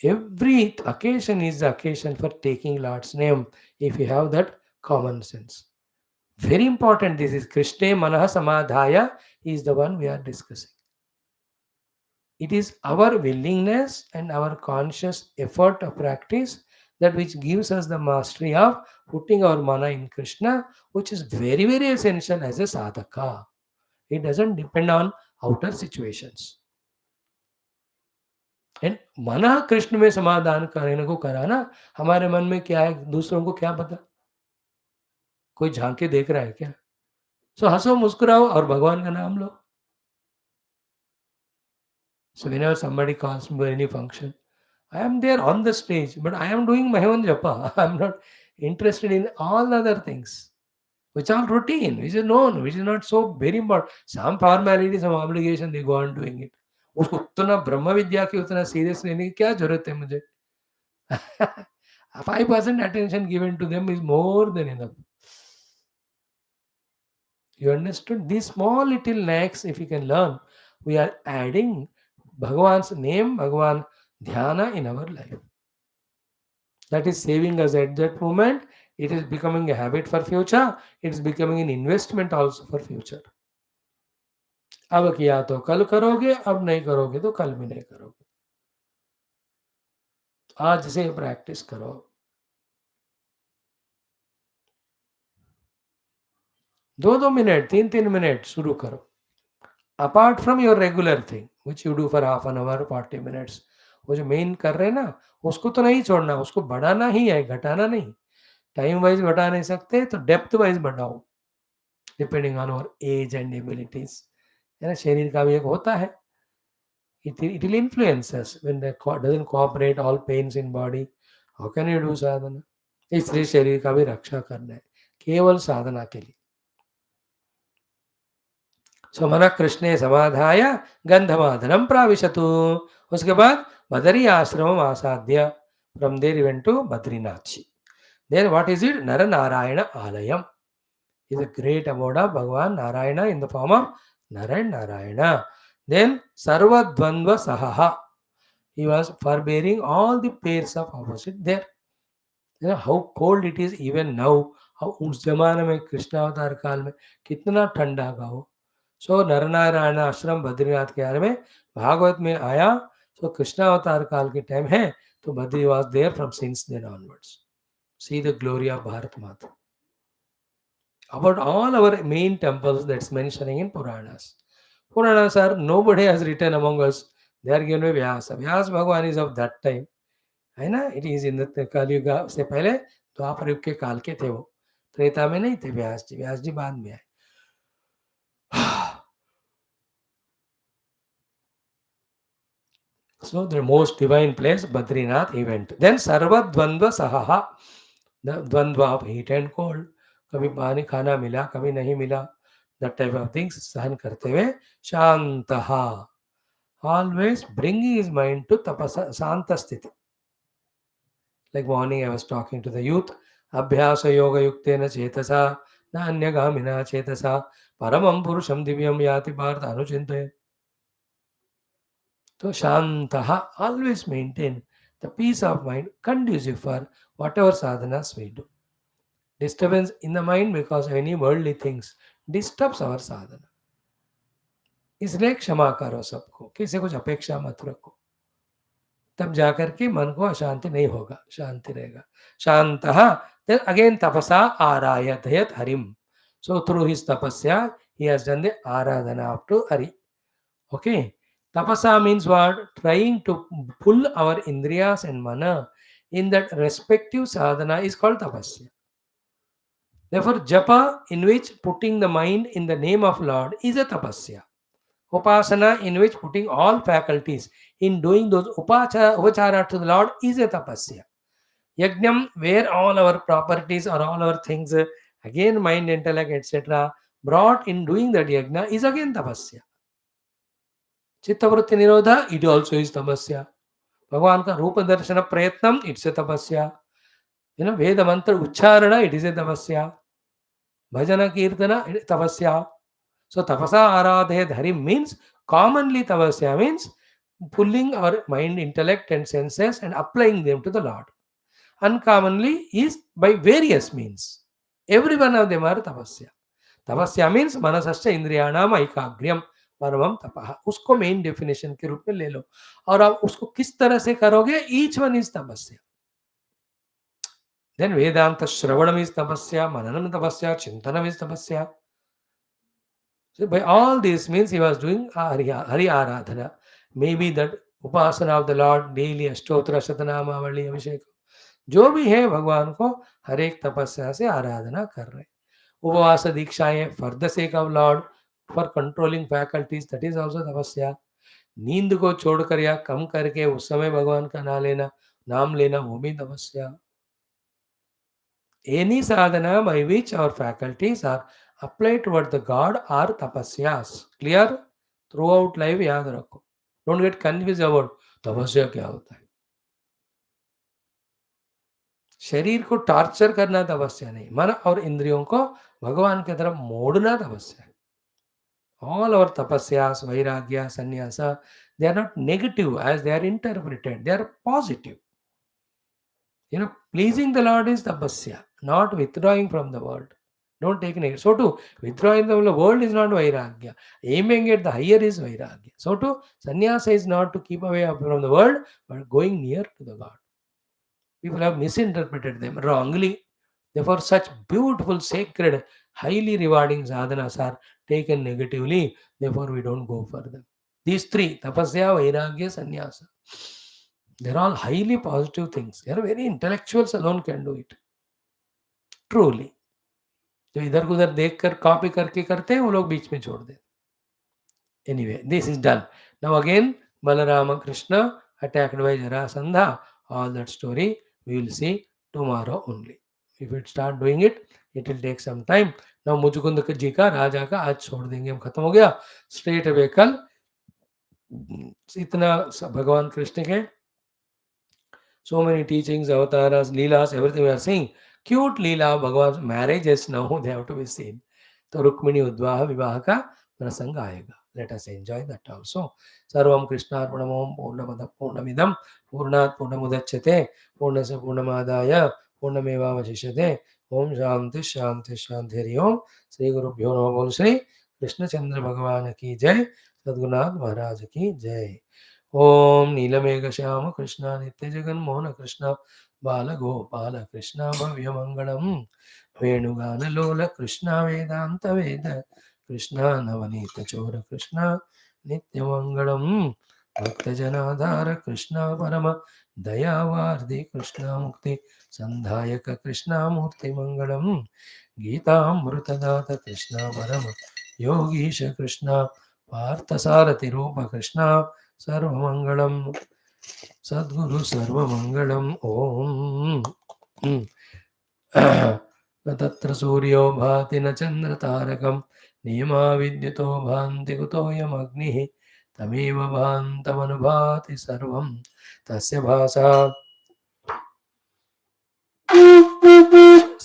Speaker 1: Every occasion is the occasion for taking Lord's name if you have that common sense. Very important. This is Krishna Manaha Samadhaya is the one we are discussing. It is our willingness and our conscious effort of practice that which gives us the mastery of putting our mana in Krishna, which is very, very essential as a sadhaka. It doesn't depend on outer situations. And मना कृष्ण में समाधान करने को करा ना, हमारे मन में क्या है दूसरों को क्या पता, कोई झांक के देख रहा है क्या? सो हंसो मुस्कुराओ और भगवान का नाम लो. So whenever somebody calls me for any function, I am there on the stage, but I am doing my own japa. I am not interested in all other things, which are routine, which is known, which is not so very important. Some formality, some obligation, they go on doing it. उसको उतना ब्रह्म विद्या की उतना serious लेने की क्या जरूरत है मुझे? 5% attention given to them is more than enough. You understood? These small little knacks, if you can learn, we are adding Bhagavan's name, Bhagavan dhyana in our life. That is saving us at that moment. It is becoming a habit for future. It is becoming an investment also for future. अब किया तो कल करोगे, अब नहीं करोगे तो कल भी नहीं करोगे. आज से प्रैक्टिस करो. 2-2 मिनट, 3-3 मिनट शुरू करो. Apart from your regular thing which you do for half an hour 40 minutes, वो जो मेन कर रहे हैं ना, उसको तो नहीं छोड़ना, उसको बढ़ाना ही है, घटाना नहीं. टाइम वाइज बढ़ा नहीं सकते तो डेप्थ वाइज बढ़ाओ, depending on our age and abilities. है ना, शरीर का भी एक होता है. it will influence us when the doesn't cooperate, all pains in body. How can you do sadhana? इसलिए शरीर का भी रक्षा करना है केवल साधना के लिए. सो मन कृष्णे समाधाय गंधमादनम प्राविशतु. उसके बाद बदरी आश्रम आसाद्य. From there event to Badrinath. Then what is it? Nara Narayana Aalayam is a great abode of Bhagavan Narayana in the form of Narayana. Then Sarva Dvandva Sahaha. He was forbearing all the pairs of opposite there. You know how cold it is even now. how उस जमाने में कृष्ण अवतार काल में कितना ठंडा का हो. सो नरनारायण आश्रम बद्रीनाथ के बारे में भागवत में आया. सो कृष्ण अवतार काल के टाइम है तो Badri was there from since then onwards. See the glory of Bharat Mata. About all our main temples that's mentioning in Puranas. Puranas are, nobody has written among us. They are given by Vyasa. Vyasa Bhagwan is of that time. है ना, it is in the कलयुग से पहले, द्वापर युग के काल के थे वो. त्रेता में नहीं थे व्यास जी. व्यास जी बाद में आए. So the most divine place Badrinath event. Then Sarva Dvandva Sahaha. The Dvandva of heat and cold. कभी पानी खाना मिला, कभी नहीं मिला. That type of things सहन करते हुए शांतहा. Always bringing his mind to tapasa santa sthiti. Like morning I was talking to the youth. Abhyasa yoga yuktena chetasa nanya chetasa paramam purusham divyam yati bharata anuchinte. So Shantaha, always maintain the peace of mind conducive for whatever sadhanas we do. Disturbance in the mind because of any worldly things disturbs our sadhana. इसलिए क्षमा करो सबको, किसी कुछ अपेक्षा मत रखो, तब जाकर के मन को अशांति नहीं होगा, शांति रहेगा. शांतः. Then again tapasa arayatayat harim. So through his tapasya he has done the aradhana up to Hari. Okay. Tapasa means what? Trying to pull our indriyas and mana in that respective sadhana is called tapasya. Therefore, japa, in which putting the mind in the name of Lord, is a tapasya. Upasana, in which putting all faculties in doing those upachara to the Lord, is a tapasya. Yajnam, where all our properties or all our things, again mind, intellect, etc., brought in doing that yajna is again tapasya. चित्तवृत्ति निरोध, it also is tapasya. भगवान का रूप दर्शन प्रयत्नम, it's a tapasya. वेद मंत्र उच्चारण, it is a tapasya. Bhajana kirtana, tapasya. So tapasa aradhe dhari means, commonly tapasya means pulling our mind, intellect and senses and applying them to the Lord. Uncommonly is by various means. Every one of them are tapasya. तपस्या means मनसश्च इंद्रियाणाम ऐकाग्र्यम परमम तपः, उसको main definition के रूप में ले लो, और आप उसको किस तरह से करोगे, ईच वन इज तपस्या. देन वेदांत श्रवणम इज तपस्या, मननम तपस्या, चिंतनम इज तपस्या. So by all this means he was doing Hari Aradhana. Maybe that Upasana of the Lord, daily Ashtotra Shatanamavali Abhishek. जो भी है भगवान को हर एक तपस्या से आराधना कर रहे. उपवास दीक्षाएं for the sake of lord, for controlling faculties, that is also तपस्या. नींद को छोड़कर या कम करके उस समय भगवान का नाम लेना वो भी तपस्या. Any sadhana by which our faculties are applied toward the God are tapasyas. Clear? Throughout life याद रखो. Don't get confused about तपस्या क्या होता है. शरीर को टॉर्चर करना तपस्या नहीं, मन और इंद्रियों को भगवान की तरफ मोड़ना तपस्या है. All our tapasyas, vairagya, sannyasa, they are not negative as they are interpreted. They are positive. Pleasing the Lord is tapasya, not withdrawing from the world. Don't take negative. So too, withdrawing from the world is not vairagya. Aiming at the higher is vairagya. So too, sannyasa is not to keep away from the world, but going near to the God. People have misinterpreted them wrongly. Therefore, such beautiful, sacred, highly rewarding sadhanas are taken negatively. Therefore, we don't go for them. These three, tapasya, vairagya, sannyasa, they're all highly positive things. They are very intellectuals alone can do it. Truly. जो इधर उधर देख कर copy करके करते हैं वो लोग बीच में छोड़ देते. Anyway, this is done. Now again, Balarama Krishna attacked by Jara Sandha. All that story we will see tomorrow only. If we start doing it, it will take some time. Now मुझकुंद जी का राजा का आज छोड़ देंगे, हम खत्म हो गया. Straight away कल इतना भगवान कृष्ण के so many teachings, avatars, leelas, everything we are seeing. Cute leela, Bhagavan's marriages now they have to be seen. तो रुक्मिणी उद्वाह विवाह का प्रसंग आएगा. Let us enjoy that also. सर्वं कृष्णार्पणमं पूर्णमदः पूर्णमिदं पूर्णात् पूर्णमुदच्यते पूर्णस्य पूर्णमादाय पूर्णमेवावशिष्यते. ओम शांति शांति शांति. हरि ओम. श्री गुरुभ्यो नमः. बोल श्री कृष्णचंद्र भगवान की जय. सद्गुरुनाथ महाराज की जय. ओम नीलमेघ श्याम कृष्ण नित्य जगन मोहन कृष्ण बाल गोपाल कृष्ण भव्य मंगलम वेणुगान लोल कृष्ण वेदांत वेद कृष्ण नवनीत चोर कृष्ण नित्य मंगलम भक्त जनाधार कृष्ण परम दयावार्धि कृष्ण मुक्ति संधायक कृष्ण मूर्ति मंगलम गीतामृतदात कृष्ण परम योगीश कृष्ण पार्थसारथि रूप कृष्ण सर्वमंगलम सद्गुरु सर्वमंगलम. ओम न तत्र सूर्यो भाति न चंद्र तारकम नियमा विद्युतो भान्ति कुतोऽयमग्निः तमेव भान्तमनुभाति सर्वं तस्य भासा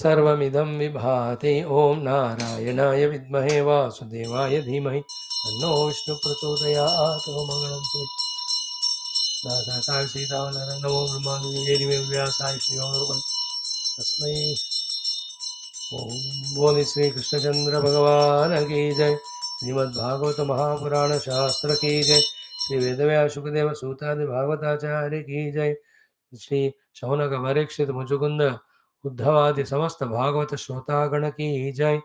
Speaker 1: सर्वमिदं विभाति. ओम नारायणाय विद्महे वासुदेवाय धीमहि तन्नो विष्णु प्रचोदयात्. ओम मंगलम श्री दासाय सीतावनर नमो ब्रह्माण्डे व्यासाय श्रीमद् तस्मै. ओम बोले श्री कृष्णचंद्र भगवान की जय. श्रीमद् भागवत महापुराण शास्त्र की जय. श्री वेदव्यास सुखदेव सूतादि भागवताचार्य की जय. श्री शौनक परीक्षित मुचुकुंद उद्धवादि समस्त भागवत श्रोतागण की जय.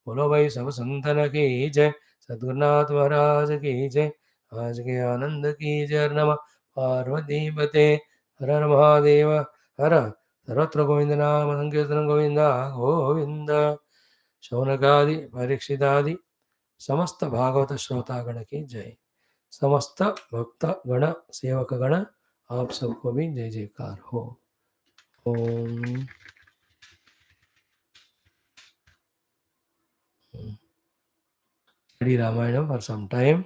Speaker 1: बोलो भाई सब संतन की जय. सद्गुरुनाथ महाराज की जय. आज के आनंद की जय. नमः पार्वती पते. हर हर महादेव. हर सर्वत्र गोविंद नाम संकीर्तन गोविंद गोविंद. शौनकादि परीक्षितादि समस्त भागवत श्रोतागण की जय. समस्त भक्त गण सेवक गण आप सबको भी जय जयकार हो. Om. Study Ramayana for some time.